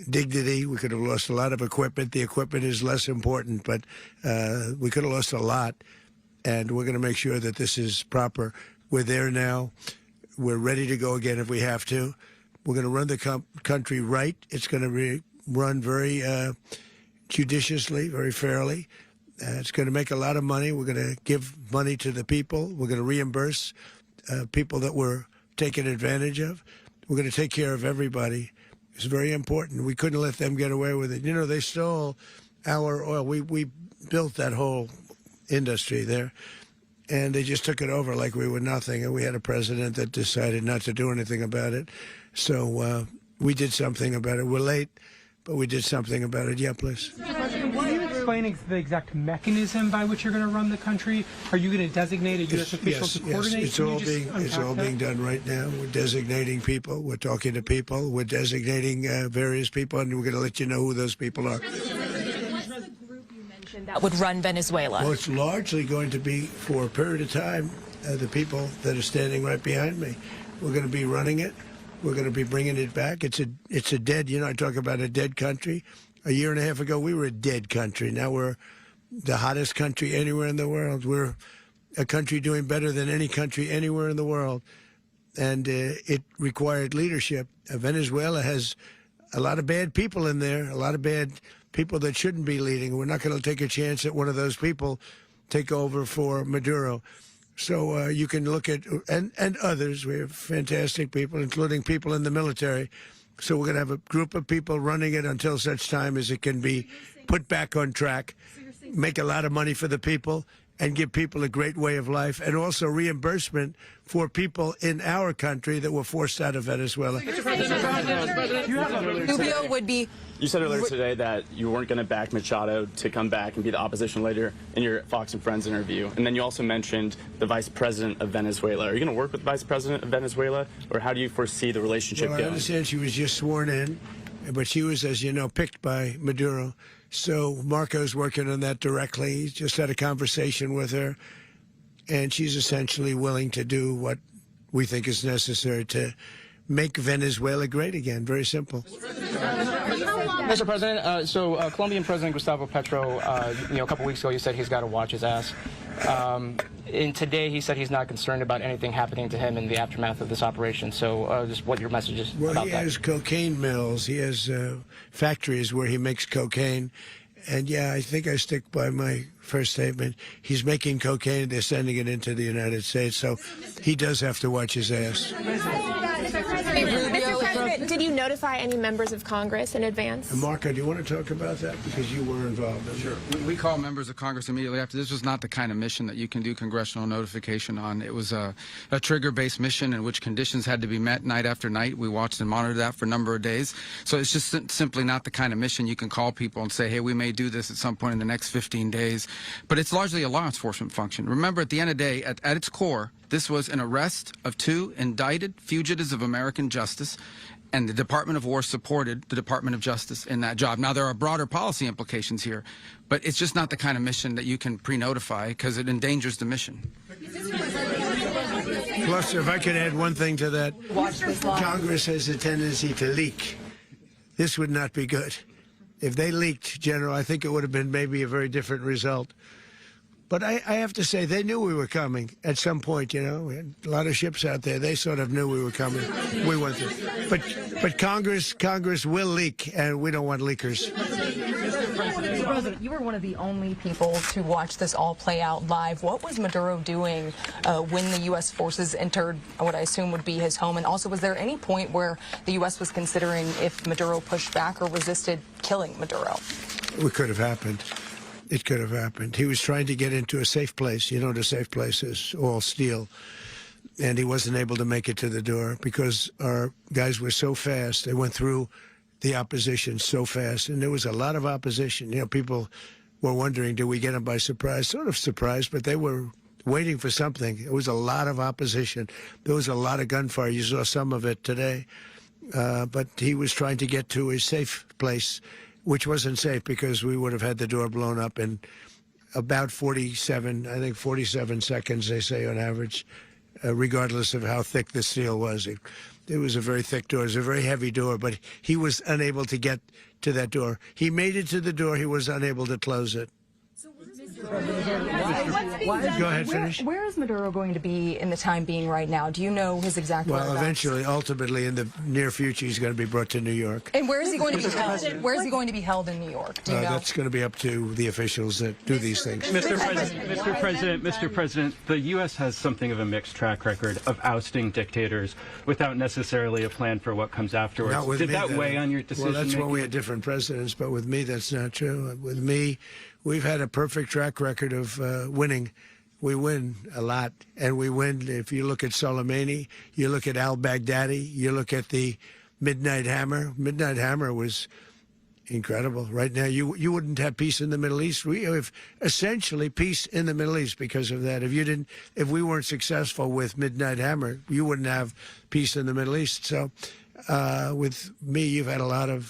Speaker 8: dignity. We could have lost a lot of equipment. The equipment is less important, but we could have lost a lot. And we're going to make sure that this is proper. We're there now. We're ready to go again if we have to. We're going to run the country right. It's going to be run very judiciously, very fairly. It's going to make a lot of money. We're going to give money to the people. We're going to reimburse people that were taken advantage of. We're going to take care of everybody. It's very important. We couldn't let them get away with it. You know, they stole our oil. We built that whole industry there, and they just took it over like we were nothing. And we had a president that decided not to do anything about it. So we did something about it. We're late, but we did something about it. Yeah, please.
Speaker 7: Will you explain the exact mechanism by which you're going to run the country? Are you going to designate a U.S. official to coordinate?
Speaker 8: Yes, it's all being done right now. We're designating people. We're talking to people. We're designating various people, and we're going to let you know who those people are.
Speaker 13: What's the group you mentioned that would run Venezuela?
Speaker 8: Well, it's largely going to be, for a period of time, the people that are standing right behind me. We're going to be running it. We're going to be bringing it back. It's a dead, you know, I talk about a dead country. A year and a half ago, we were a dead country. Now we're the hottest country anywhere in the world. We're a country doing better than any country anywhere in the world. And it required leadership. Venezuela has a lot of bad people in there, a lot of bad people that shouldn't be leading. We're not going to take a chance that one of those people take over for Maduro. So you can look at, and others, we have fantastic people, including people in the military. So we're going to have a group of people running it until such time as it can be put back on track, make a lot of money for the people, and give people a great way of life, and also reimbursement for people in our country that were forced out of Venezuela.
Speaker 13: Rubio would be...
Speaker 14: You said earlier today that you weren't going to back Machado to come back and be the opposition leader in your Fox and Friends interview. And then you also mentioned the vice president of Venezuela. Are you going to work with the vice president of Venezuela, or how do you foresee the relationship going?
Speaker 8: I understand she was just sworn in, but she was, as you know, picked by Maduro. So Marco's working on that directly. He's just had a conversation with her, and she's essentially willing to do what we think is necessary to make Venezuela great again. Very simple.
Speaker 15: Mr. President, Colombian President Gustavo Petro, a couple weeks ago, he said he's got to watch his ass. And today he said he's not concerned about anything happening to him in the aftermath of this operation. So just what your message is about that.
Speaker 8: Well, he has cocaine mills. He has factories where he makes cocaine. And, yeah, I think I stick by my first statement. He's making cocaine. They're sending it into the United States. So he does have to watch his ass.
Speaker 16: Mr. President, did you notify any members of Congress in advance?
Speaker 8: Marco, do you want to talk about that? Because you were involved in it.
Speaker 11: Sure. We call members of Congress immediately after. This was not the kind of mission that you can do congressional notification on. It was a trigger-based mission in which conditions had to be met night after night. We watched and monitored that for a number of days. So it's just simply not the kind of mission you can call people and say, hey, we may do this at some point in the next 15 days. But it's largely a law enforcement function. Remember, at the end of the day, at its core, this was an arrest of 2 indicted fugitives of American justice, and the Department of War supported the Department of Justice in that job. Now, there are broader policy implications here, but it's just not the kind of mission that you can pre-notify because it endangers the mission.
Speaker 8: Plus, if I could add one thing to that, Congress has a tendency to leak. This would not be good. If they leaked, General, I think it would have been maybe a very different result. But I have to say, they knew we were coming at some point, you know. We had a lot of ships out there. They sort of knew we were coming. We went through. But Congress will leak, and we don't want leakers.
Speaker 13: Mr. President, you were one of the only people to watch this all play out live. What was Maduro doing when the U.S. forces entered what I assume would be his home? And also, was there any point where the U.S. was considering if Maduro pushed back or resisted killing Maduro?
Speaker 8: It could have happened. It could have happened. He was trying to get into a safe place. You know, the safe place is all steel. And he wasn't able to make it to the door because our guys were so fast. They went through the opposition so fast. And there was a lot of opposition. You know, people were wondering, do we get them by surprise? Sort of surprised, but they were waiting for something. It was a lot of opposition. There was a lot of gunfire. You saw some of it today. But he was trying to get to a safe place, which wasn't safe because we would have had the door blown up in about 47 seconds, they say on average, regardless of how thick the steel was. It was a very thick door. It was a very heavy door, but he was unable to get to that door. He made it to the door. He was unable to close it. Go ahead, finish.
Speaker 13: Where is Maduro going to be in the time being right now? Do you know his exact whereabouts?
Speaker 8: Well, eventually, ultimately, in the near future, he's going to be brought to New York.
Speaker 13: And where is he going to be held? Where is he going to be held in New York? Do you know?
Speaker 8: That's going to be up to the officials that do these things.
Speaker 17: Mr. President, the U.S. has something of a mixed track record of ousting dictators without necessarily a plan for what comes afterwards. Did that weigh on your decision?
Speaker 8: Well, that's when we had different presidents, but with me, that's not true. With me, we've had a perfect track record of winning. We win a lot, and we win. If you look at Soleimani, you look at al-Baghdadi, you look at the Midnight Hammer. Midnight Hammer was incredible. Right now, you wouldn't have peace in the Middle East. We have essentially peace in the Middle East because of that. If we weren't successful with Midnight Hammer, you wouldn't have peace in the Middle East. So, with me, you've had a lot of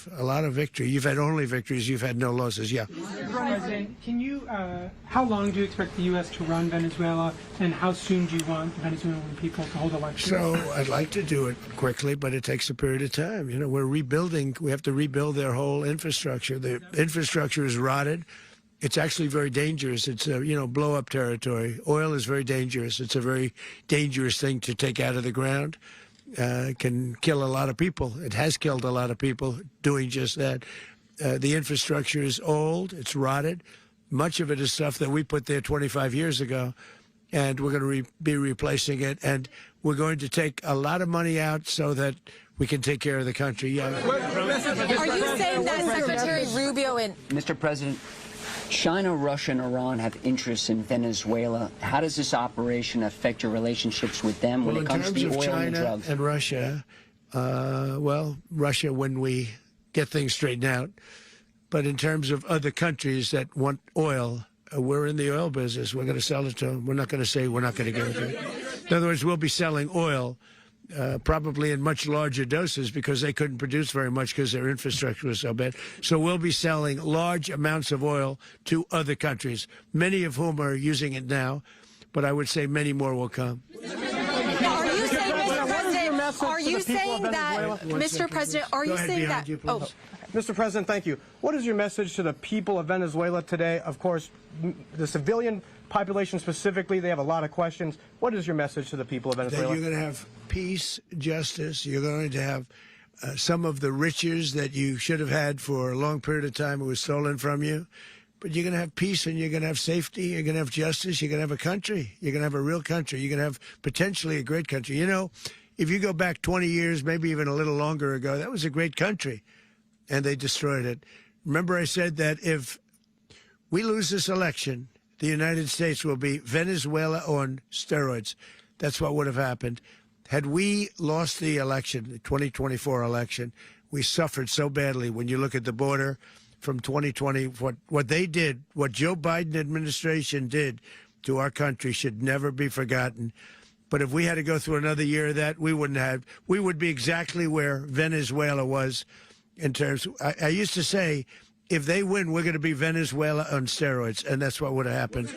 Speaker 8: victory. You've had only victories. You've had no losses. Yeah.
Speaker 7: Mr. President, can you? How long do you expect the U.S. to run Venezuela, and how soon do you want the Venezuelan people to hold elections?
Speaker 8: So I'd like to do it quickly, but it takes a period of time. You know, we're rebuilding. We have to rebuild their whole infrastructure. The infrastructure is rotted. It's actually very dangerous. It's blow-up territory. Oil is very dangerous. It's a very dangerous thing to take out of the ground. Can kill a lot of people. It has killed a lot of people doing just that. The infrastructure is old. It's rotted. Much of it is stuff that we put there 25 years ago, and we're going to be replacing it. And we're going to take a lot of money out so that we can take care of the country. Yeah.
Speaker 13: Are you saying that Secretary Rubio and
Speaker 18: Mr. President, China, Russia, and Iran have interests in Venezuela. How does this operation affect your relationships with them when it comes to the oil and the drugs?
Speaker 8: And Russia, Russia when we get things straightened out. But in terms of other countries that want oil, we're in the oil business. We're going to sell it to them. We're not going to say we're not going to give it to them. In other words, we'll be selling oil probably in much larger doses because they couldn't produce very much because their infrastructure was so bad. So we'll be selling large amounts of oil to other countries, many of whom are using it now, but I would say many more will come.
Speaker 16: Mr. President, are you saying that?
Speaker 19: Mr. President, thank you. What is your message to the people of Venezuela today? Of course, the civilian population specifically, they have a lot of questions. What is your message to the people of Venezuela?
Speaker 8: That you're going to have peace, justice. You're going to have some of the riches that you should have had for a long period of time. It was stolen from you. But you're going to have peace, and you're going to have safety. You're going to have justice. You're going to have a country. You're going to have a real country. You're going to have potentially a great country. You know, if you go back 20 years, maybe even a little longer ago, that was a great country, and they destroyed it. Remember I said that if we lose this election, the United States will be Venezuela on steroids. That's what would have happened. Had we lost the election, the 2024 election, we suffered so badly. When you look at the border from 2020, what they did, what Joe Biden administration did to our country should never be forgotten. But if we had to go through another year of that, we would be exactly where Venezuela was in terms. I used to say, if they win, we're going to be Venezuela on steroids, and that's what would have happened.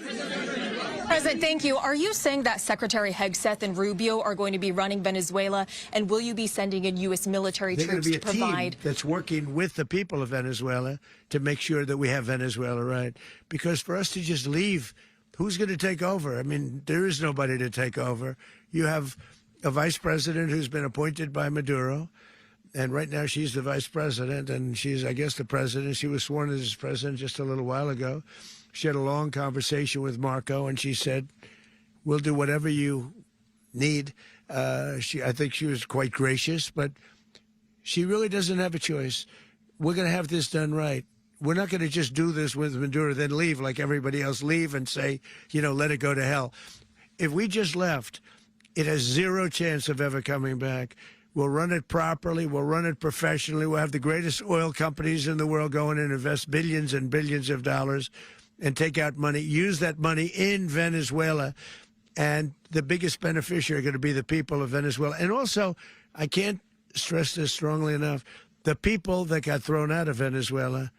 Speaker 13: President, thank you. Are you saying that Secretary Hegseth and Rubio are going to be running Venezuela, and will you be sending in U.S. military troops to provide?
Speaker 8: They're going to be a team that's working with the people of Venezuela to make sure that we have Venezuela right. Because for us to just leave who's going to take over? I mean, there is nobody to take over. You have a vice president who's been appointed by Maduro, and right now she's the vice president, and she's, I guess, the president. She was sworn as president just a little while ago. She had a long conversation with Marco, and she said, we'll do whatever you need. I think she was quite gracious, but she really doesn't have a choice. We're going to have this done right. We're not going to just do this with Maduro, then leave like everybody else, leave and say, let it go to hell. If we just left, it has zero chance of ever coming back. We'll run it properly. We'll run it professionally. We'll have the greatest oil companies in the world go in and invest billions and billions of dollars and take out money, use that money in Venezuela. And the biggest beneficiary are going to be the people of Venezuela. And also, I can't stress this strongly enough, the people that got thrown out of Venezuela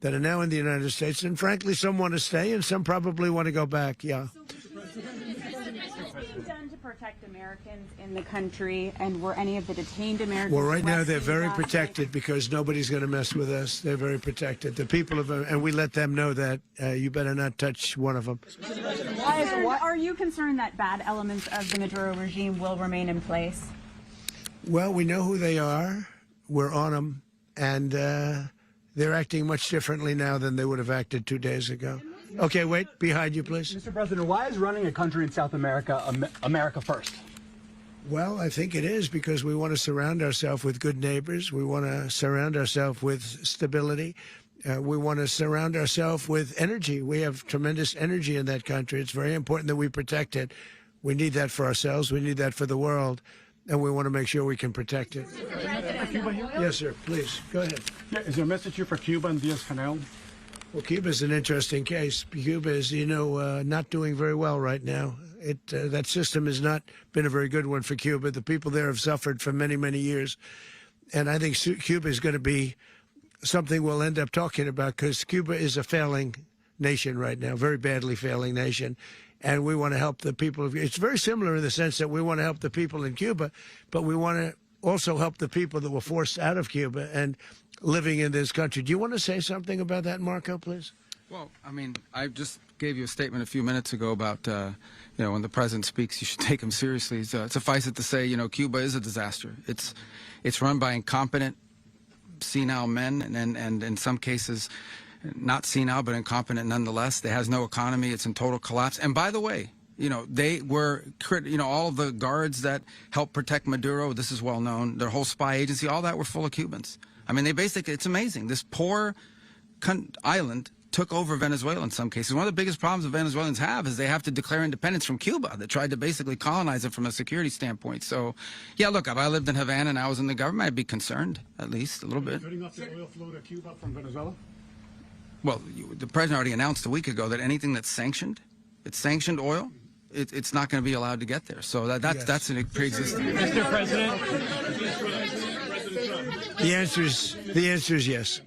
Speaker 8: that are now in the United States, and frankly, some want to stay and some probably want to go back, yeah.
Speaker 20: What's being done to protect Americans in the country, and were any of the detained Americans
Speaker 8: Well, right now they're
Speaker 20: arrested
Speaker 8: very
Speaker 20: last night?
Speaker 8: protected because nobody's going to mess with us. They're very protected. The people of, and we let them know that you better not touch one of them.
Speaker 20: Are you concerned that bad elements of the Maduro regime will remain in place?
Speaker 8: Well, we know who they are. We're on them, and they're acting much differently now than they would have acted 2 days ago. Okay, wait, behind you, please.
Speaker 21: Mr. President, why is running a country in South America America first?
Speaker 8: Well, I think it is because we want to surround ourselves with good neighbors. We want to surround ourselves with stability. We want to surround ourselves with energy. We have tremendous energy in that country. It's very important that we protect it. We need that for ourselves. We need that for the world. And we want to make sure we can protect it. Yes, sir. Please, go ahead.
Speaker 21: Yeah, is there a message here for Cuba and Diaz-Canel?
Speaker 8: Well, Cuba is an interesting case. Cuba is, not doing very well right now. That system has not been a very good one for Cuba. The people there have suffered for many, many years. And I think Cuba is going to be something we'll end up talking about because Cuba is a failing nation right now, very badly failing nation. And we want to help the people of it's very similar in the sense that we want to help the people in Cuba, but we want to also help the people that were forced out of Cuba and living in this country. Do you want to say something about that, Marco, please?
Speaker 11: Well, I mean, I just gave you a statement a few minutes ago about, when the president speaks, you should take him seriously. Suffice it to say, Cuba is a disaster. It's run by incompetent, senile men, and in some cases, not senile, but incompetent nonetheless. It has no economy. It's in total collapse. And by the way, they were, all of the guards that helped protect Maduro, this is well known, their whole spy agency, all that were full of Cubans. I mean, it's amazing. This poor island took over Venezuela in some cases. One of the biggest problems the Venezuelans have is they have to declare independence from Cuba that tried to basically colonize it from a security standpoint. So, yeah, look, if I lived in Havana and I was in the government, I'd be concerned, at least a little bit.
Speaker 21: Cutting off the oil flow to Cuba from Venezuela?
Speaker 11: Well, the president already announced a week ago that anything that's sanctioned, oil, it's not going to be allowed to get there. So that's a pre-existing.
Speaker 21: Mr. President.
Speaker 8: The answer is yes.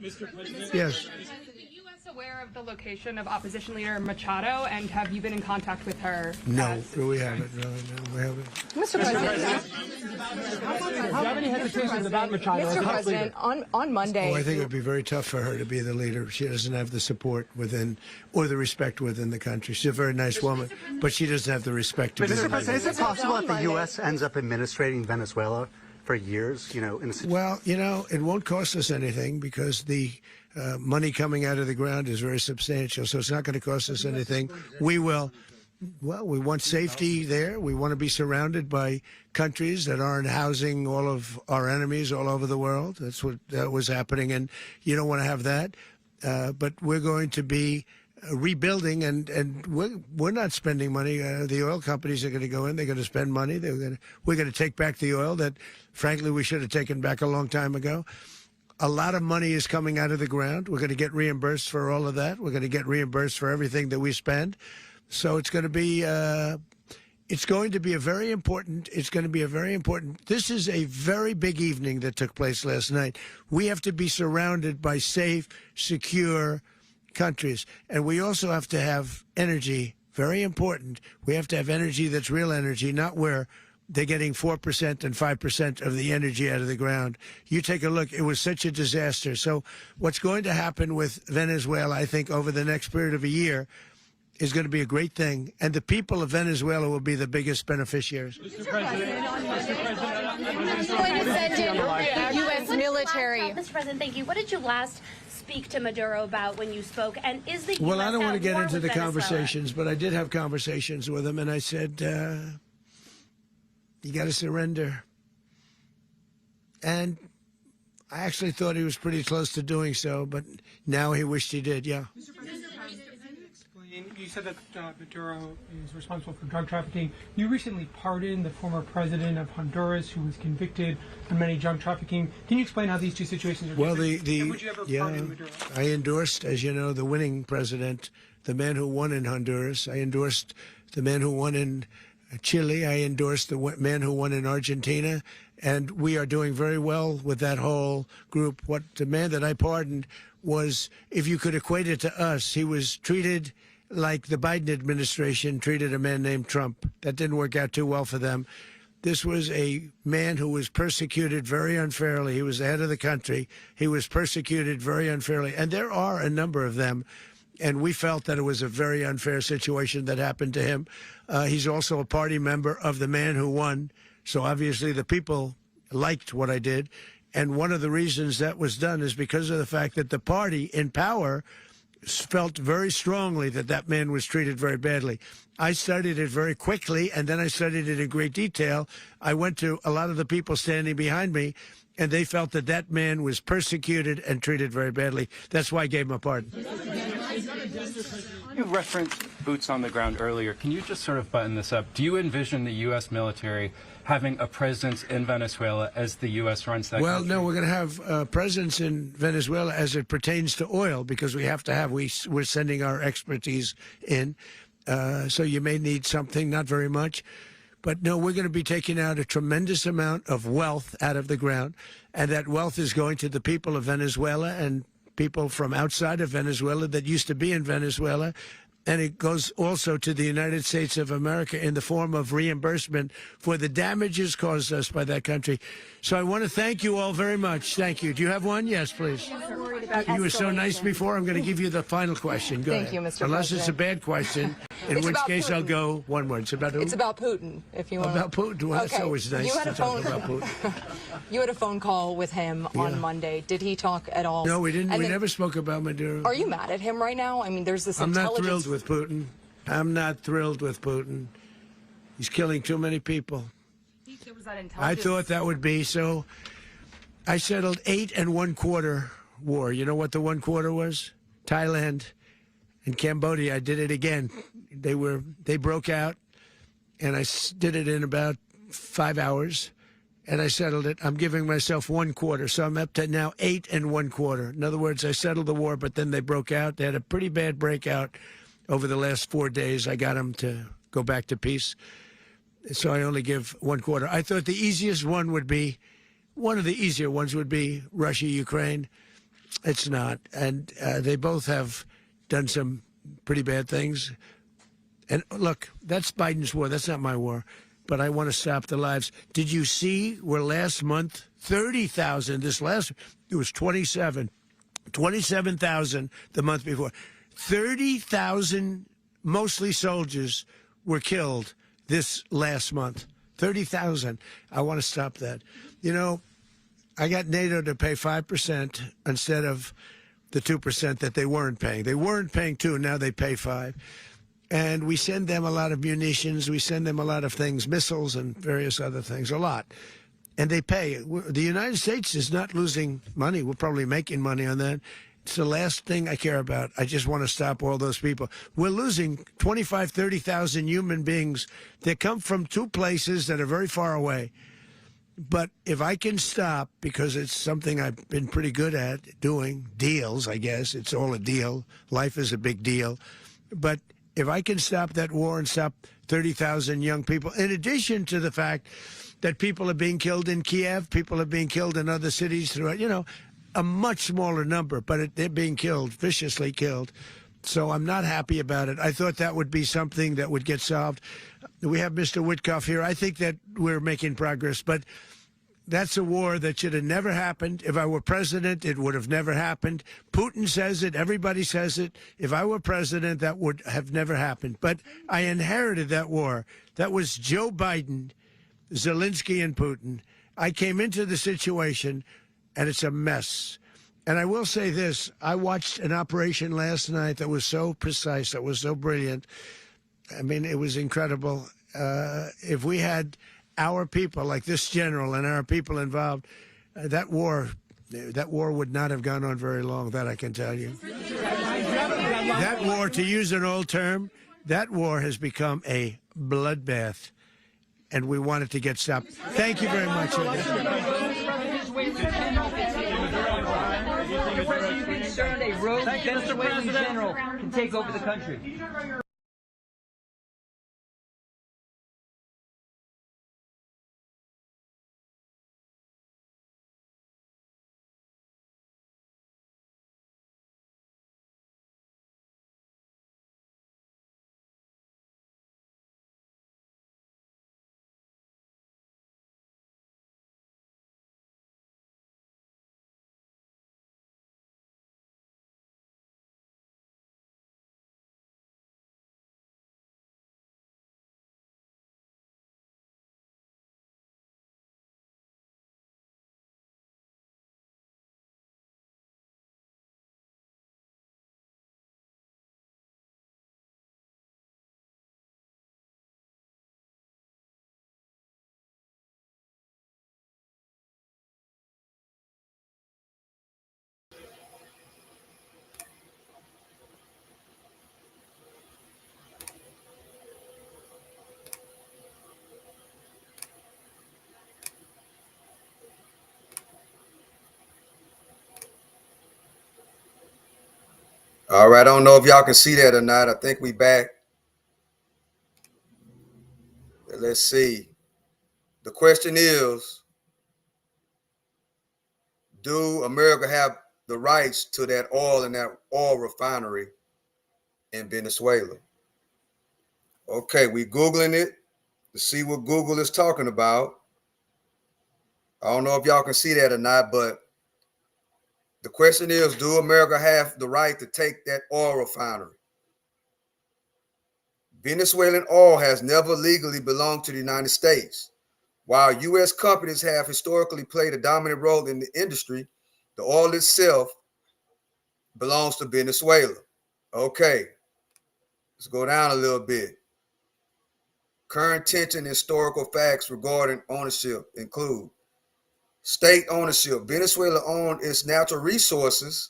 Speaker 8: Yes.
Speaker 22: Aware of the location of opposition leader Machado, and have you been in contact with her?
Speaker 8: No, we haven't. No, we haven't.
Speaker 13: Mr. President,
Speaker 21: do you have any hesitations about Machado?
Speaker 13: Mr. President, on Monday.
Speaker 8: I think it would be very tough for her to be the leader. She doesn't have the support within or the respect within the country. She's a very nice woman, but she doesn't have the respect to be the leader.
Speaker 23: Mr. President, is it possible that the U.S. ends up administrating Venezuela for years?
Speaker 8: Well, it won't cost us anything because the money coming out of the ground is very substantial, so it's not going to cost us anything. We want safety there. We want to be surrounded by countries that aren't housing all of our enemies all over the world. That's what was happening, and you don't want to have that. But we're going to be rebuilding, and we're not spending money. The oil companies are going to go in. They're going to spend money. We're going to take back the oil that, frankly, we should have taken back a long time ago. A lot of money is coming out of the ground. We're going to get reimbursed for all of that. We're going to get reimbursed for everything that we spend. So it's going to be a very important. This is a very big evening that took place last night. We have to be surrounded by safe, secure countries, and we also have to have energy. Very important. We have to have energy that's real energy, not where they're getting 4% and 5% of the energy out of the ground. You take a look. It was such a disaster. So what's going to happen with Venezuela, I think, over the next period of a year is going to be a great thing, and the people of Venezuela will be the biggest beneficiaries.
Speaker 2: Mr. President, going to send in U.S. military.
Speaker 5: Mr. President, thank you. What did you last speak to Maduro about when you spoke? And is the
Speaker 8: Well,
Speaker 5: U.S.
Speaker 8: I don't want to get into the
Speaker 5: Venezuela?
Speaker 8: conversations, but I did have conversations with him, and I said, you got to surrender. And I actually thought he was pretty close to doing so, but now he wished he did, yeah.
Speaker 7: You said that Maduro is responsible for drug trafficking. You recently pardoned the former president of Honduras, who was convicted on many drug trafficking. Can you explain how these two situations are different? And would you ever pardon Maduro?
Speaker 8: I endorsed, as you know, the winning president, the man who won in Honduras. I endorsed the man who won in Chile. I endorsed the man who won in Argentina. And we are doing very well with that whole group. What the man that I pardoned was, if you could equate it to us, he was treated like the Biden administration treated a man named Trump. That didn't work out too well for them. This was a man who was persecuted very unfairly. He was the head of the country. He was persecuted very unfairly. And there are a number of them. And we felt that it was a very unfair situation that happened to him. He's also a party member of the man who won. So obviously the people liked what I did. And one of the reasons that was done is because of the fact that the party in power felt very strongly that that man was treated very badly. I studied it very quickly, and then I studied it in great detail. I went to a lot of the people standing behind me, and they felt that that man was persecuted and treated very badly. That's why I gave him a pardon.
Speaker 17: You referenced boots on the ground earlier. Can you just sort of button this up? Do you envision the U.S. military having a presence in Venezuela as the U.S. runs that country?
Speaker 8: No, we're going to have a presence in Venezuela as it pertains to oil, because we have to have, we're sending our expertise in. So you may need something, not very much. But no, we're going to be taking out a tremendous amount of wealth out of the ground. And that wealth is going to the people of Venezuela and people from outside of Venezuela that used to be in Venezuela. And it goes also to the United States of America in the form of reimbursement for the damages caused us by that country. So I want to thank you all very much. Thank you. Do you have one? Yes, please. You were so nice before. I'm going to give you the final question. Go ahead.
Speaker 13: Thank you, Mr.
Speaker 8: Unless
Speaker 13: President.
Speaker 8: it's a bad question, in which case I'll go one word. It's about who?
Speaker 13: It's about Putin, if you want.
Speaker 8: About Putin? Well, that's always nice to talk about Putin.
Speaker 13: You had a phone call with him on Monday. Did he talk at all?
Speaker 8: No, we didn't. We never spoke about Maduro.
Speaker 13: Are you mad at him right now? I mean, there's this
Speaker 8: I'm not
Speaker 13: intelligence...
Speaker 8: thrilled with Putin. I'm not thrilled with Putin. He's killing too many people. I thought that would be so. I settled 8 1/4 war. You know what the 1/4 was? Thailand and Cambodia. I did it again. They broke out, and I did it in about 5 hours, and I settled it. I'm giving myself 1/4, so I'm up to now 8 1/4. In other words, I settled the war, but then they broke out. They had a pretty bad breakout over the last 4 days. I got them to go back to peace. So I only give 1/4. I thought the easiest one would be, one of the easier ones would be Russia, Ukraine. It's not. And they both have done some pretty bad things. And look, that's Biden's war. That's not my war. But I want to stop the lives. Did you see where last month, 30,000, it was 27,000 the month before. 30,000, mostly soldiers, were killed this last month. 30,000. I want to stop that. You know, I got NATO to pay 5% instead of the 2% that they weren't paying. They weren't paying 2, now they pay 5. And we send them a lot of munitions. We send them a lot of things, missiles and various other things, a lot. And they pay. The United States is not losing money. We're probably making money on that. It's the last thing I care about. I just want to stop all those people. We're losing 25,000, 30,000 human beings that come from 2 places that are very far away. But if I can stop, because it's something I've been pretty good at doing, deals, I guess. It's all a deal. Life is a big deal. But if I can stop that war and stop 30,000 young people, in addition to the fact that people are being killed in Kiev, people are being killed in other cities throughout, you know, a much smaller number, but they're being killed, viciously killed. So I'm not happy about it. I thought that would be something that would get solved. We have Mr. Witkoff here. I think that we're making progress, but That's a war that should have never happened. If I were president, it would have never happened. Putin says it. Everybody says it. If I were president, that would have never happened. But I inherited that war. That was Joe Biden, Zelensky, and Putin. I came into the situation, and it's a mess. And I will say this. I watched an operation last night that was so precise, that was so brilliant. I mean, it was incredible. If we had our people, like this general, and our people involved, that war would not have gone on very long, that I can tell you. That war, to use an old term, that war has become a bloodbath, and we want it to get stopped. Thank you very much.
Speaker 3: Are you concerned a rogue Venezuelan general can take over the country?
Speaker 1: All right, I don't know if y'all can see that or not. I think we back. Let's see. The question is, do America have the rights to that oil and that oil refinery in Venezuela? Okay, we Googling it to see what Google is talking about. I don't know if y'all can see that or not, but the question is, do America have the right to take that oil refinery? Venezuelan oil has never legally belonged to the United States. While U.S. companies have historically played a dominant role in the industry, the oil itself belongs to Venezuela. Okay, let's go down a little bit. Current tension and historical facts regarding ownership include state ownership. Venezuela owned its natural resources.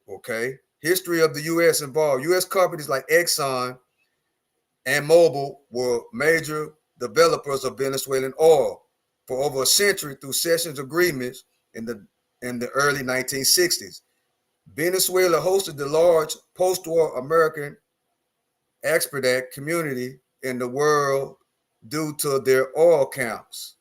Speaker 1: Okay. History of the U.S. involved. U.S. companies like Exxon and Mobil were major developers of Venezuelan oil for over a century through sessions agreements in the early 1960s. Venezuela hosted the large post-war American expatriate community in the world due to their oil camps.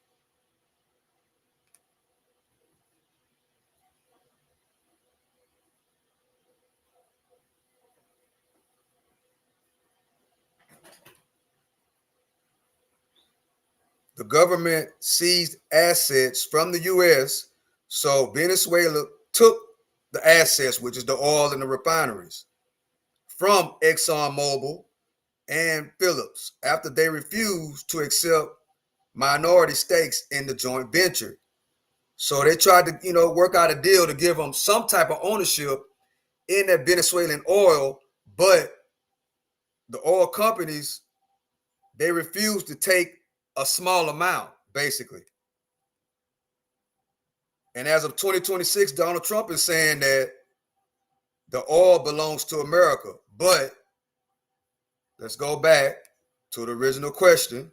Speaker 1: The government seized assets from the U.S., so Venezuela took the assets, which is the oil and the refineries, from ExxonMobil and Phillips after they refused to accept minority stakes in the joint venture. So they tried to, work out a deal to give them some type of ownership in that Venezuelan oil, but the oil companies, they refused to take a small amount, basically. And as of 2026, Donald Trump is saying that the oil belongs to America. But let's go back to the original question.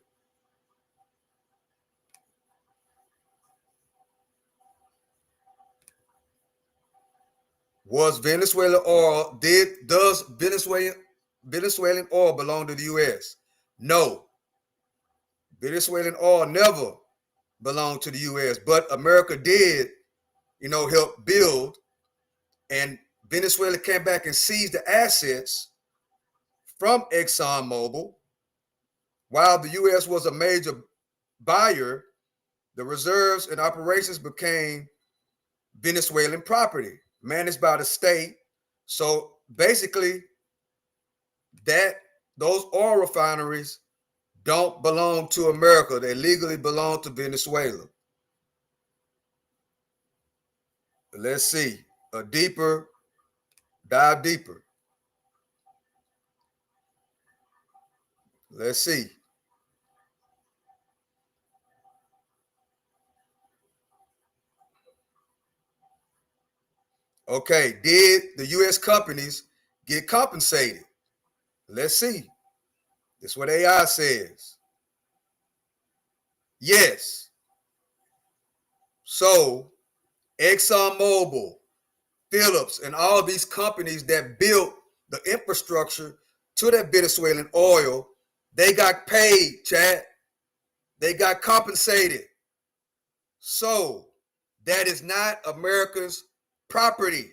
Speaker 1: Was Venezuela oil, does Venezuelan oil belong to the U.S.? No. Venezuelan oil never belonged to the U.S., but America did, help build, and Venezuela came back and seized the assets from ExxonMobil. While the U.S. was a major buyer, the reserves and operations became Venezuelan property managed by the state. So basically, those oil refineries don't belong to America. They legally belong to Venezuela. Let's see. Dive deeper. Let's see. Okay, did the U.S. companies get compensated? Let's see. This is what AI says. Yes. So ExxonMobil, Phillips, and all these companies that built the infrastructure to that Venezuelan oil, they got paid, chat. They got compensated. So that is not America's property.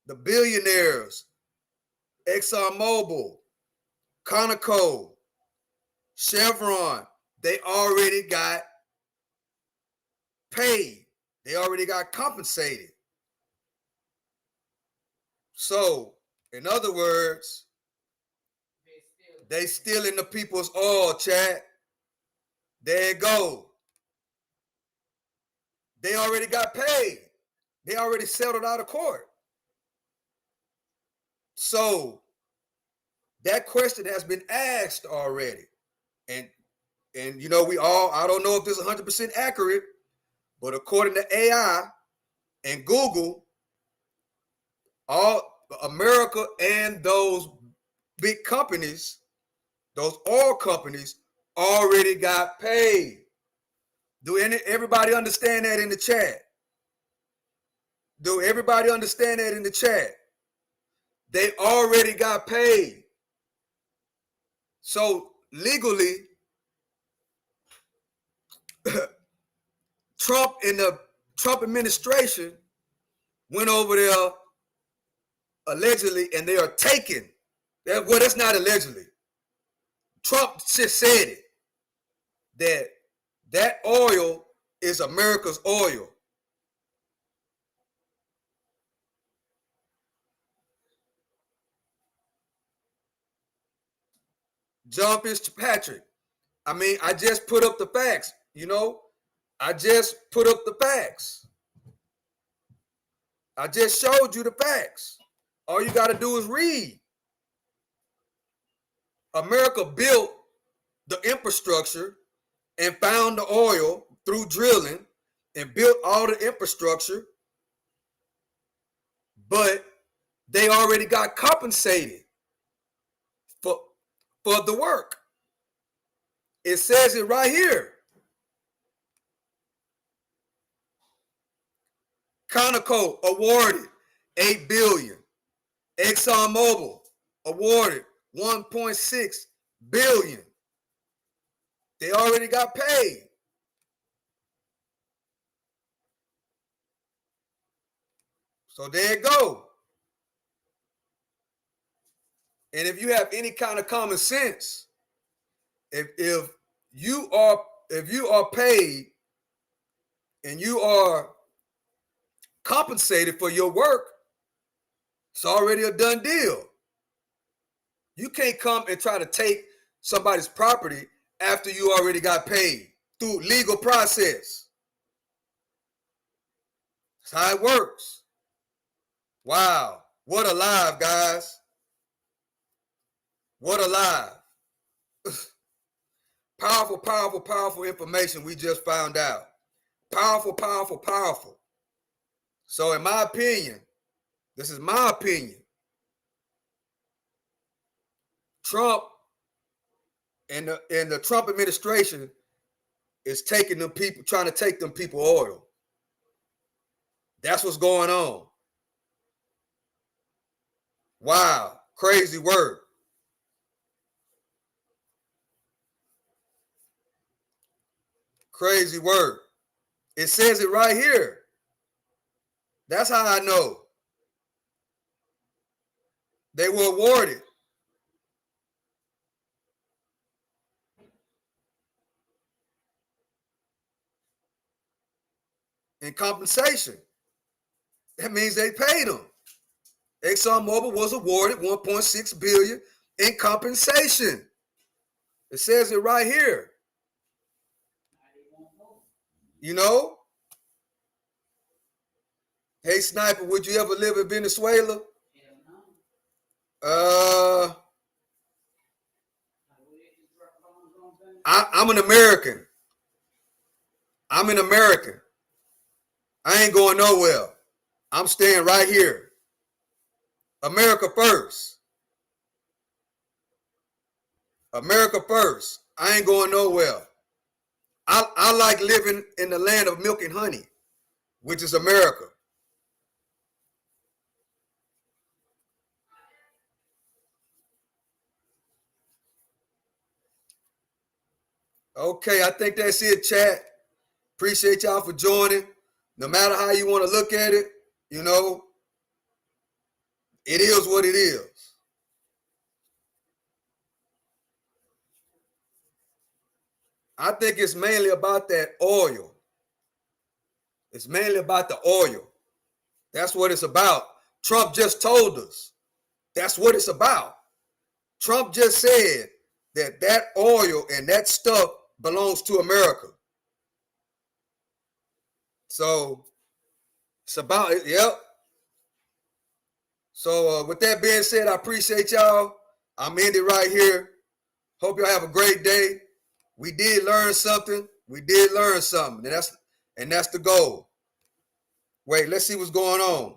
Speaker 1: The billionaires, ExxonMobil, Conoco, Chevron, they already got paid. They already got compensated. So, in other words, they stealing the people's oil, chat. There it go. They already got paid. They already settled out of court. So that question has been asked already. And you know, I don't know if this is 100% accurate, but according to AI and Google, all America and those big companies, those oil companies, already got paid. Do everybody understand that in the chat? Do everybody understand that in the chat? They already got paid. So legally, Trump and the Trump administration went over there allegedly, and they are taking. Well, that's not allegedly. Trump just said it, that oil is America's oil. John Fitzpatrick. I mean, I just put up the facts, you know. I just put up the facts. I just showed you the facts. All you got to do is read. America built the infrastructure and found the oil through drilling and built all the infrastructure, but they already got compensated for the work. It says it right here. Conoco awarded $8 billion. ExxonMobil awarded $1.6 billion. They already got paid. So there you go. And if you have any kind of common sense, if you are paid and you are compensated for your work, it's already a done deal. You can't come and try to take somebody's property after you already got paid through legal process. That's how it works. Wow. What a live, guys. What a live. Powerful, powerful, powerful information we just found out. Powerful, powerful, powerful. So in my opinion, this is my opinion, Trump and the Trump administration is taking them people, trying to take them people oil. That's what's going on. Wow, crazy word. Crazy word. It says it right here. That's how I know. They were awarded. in compensation. That means they paid them. ExxonMobil was awarded $1.6 billion in compensation. It says it right here. You know? Hey, Sniper, would you ever live in Venezuela? I'm an American. I'm an American. I ain't going nowhere. I'm staying right here. America first. America first. I ain't going nowhere. I like living in the land of milk and honey, which is America. Okay, I think that's it, chat. Appreciate y'all for joining. No matter how you want to look at it, you know, it is what it is. I think it's mainly about that oil. It's mainly about the oil. That's what it's about. Trump just told us that's what it's about. Trump just said that that oil and that stuff belongs to America. So it's about it. Yep. So with that being said, I appreciate y'all. I'm ending right here. Hope y'all have a great day. We did learn something. We did learn something. And that's the goal. Wait, let's see what's going on.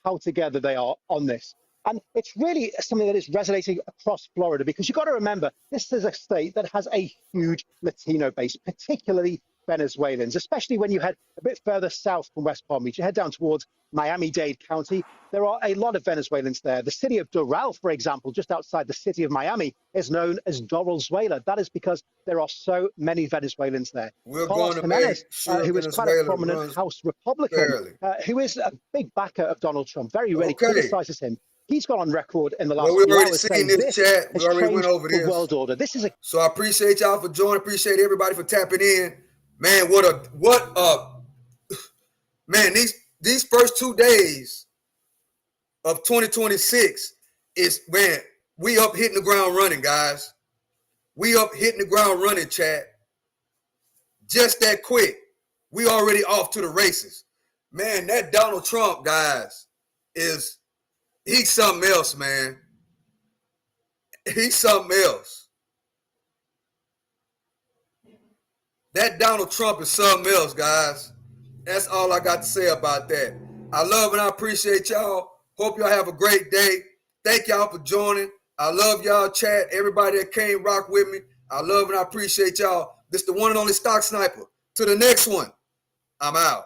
Speaker 4: How together they are on this. And it's really something that is resonating across Florida, because you've got to remember, this is a state that has a huge Latino base, particularly Venezuelans, especially when you head a bit further south from West Palm Beach. You head down towards Miami-Dade County. There are a lot of Venezuelans there. The city of Doral, for example, just outside the city of Miami, is known as Doralzuela. That is because there are so many Venezuelans there.
Speaker 1: We're
Speaker 4: Carlos
Speaker 1: going to
Speaker 4: Jimenez,
Speaker 1: make sure
Speaker 4: who is quite a prominent House Republican, who is a big backer of Donald Trump, very rarely criticizes him. He's gone on record in the last
Speaker 1: we've
Speaker 4: few
Speaker 1: already
Speaker 4: hours
Speaker 1: seen
Speaker 4: saying
Speaker 1: this chat. We already went over
Speaker 4: the
Speaker 1: this.
Speaker 4: world order. This is a
Speaker 1: So I appreciate y'all for joining. Appreciate everybody for tapping in. Man, man, these first 2 days of 2026 is, man, we up hitting the ground running, guys. We up hitting the ground running, chat. Just that quick. We already off to the races. Man, that Donald Trump, guys, he's something else, man. He's something else. That Donald Trump is something else, guys. That's all I got to say about that. I love and I appreciate y'all. Hope y'all have a great day. Thank y'all for joining. I love y'all, chat. Everybody that came rock with me. I love and I appreciate y'all. This is the one and only Stock Sniper. To the next one, I'm out.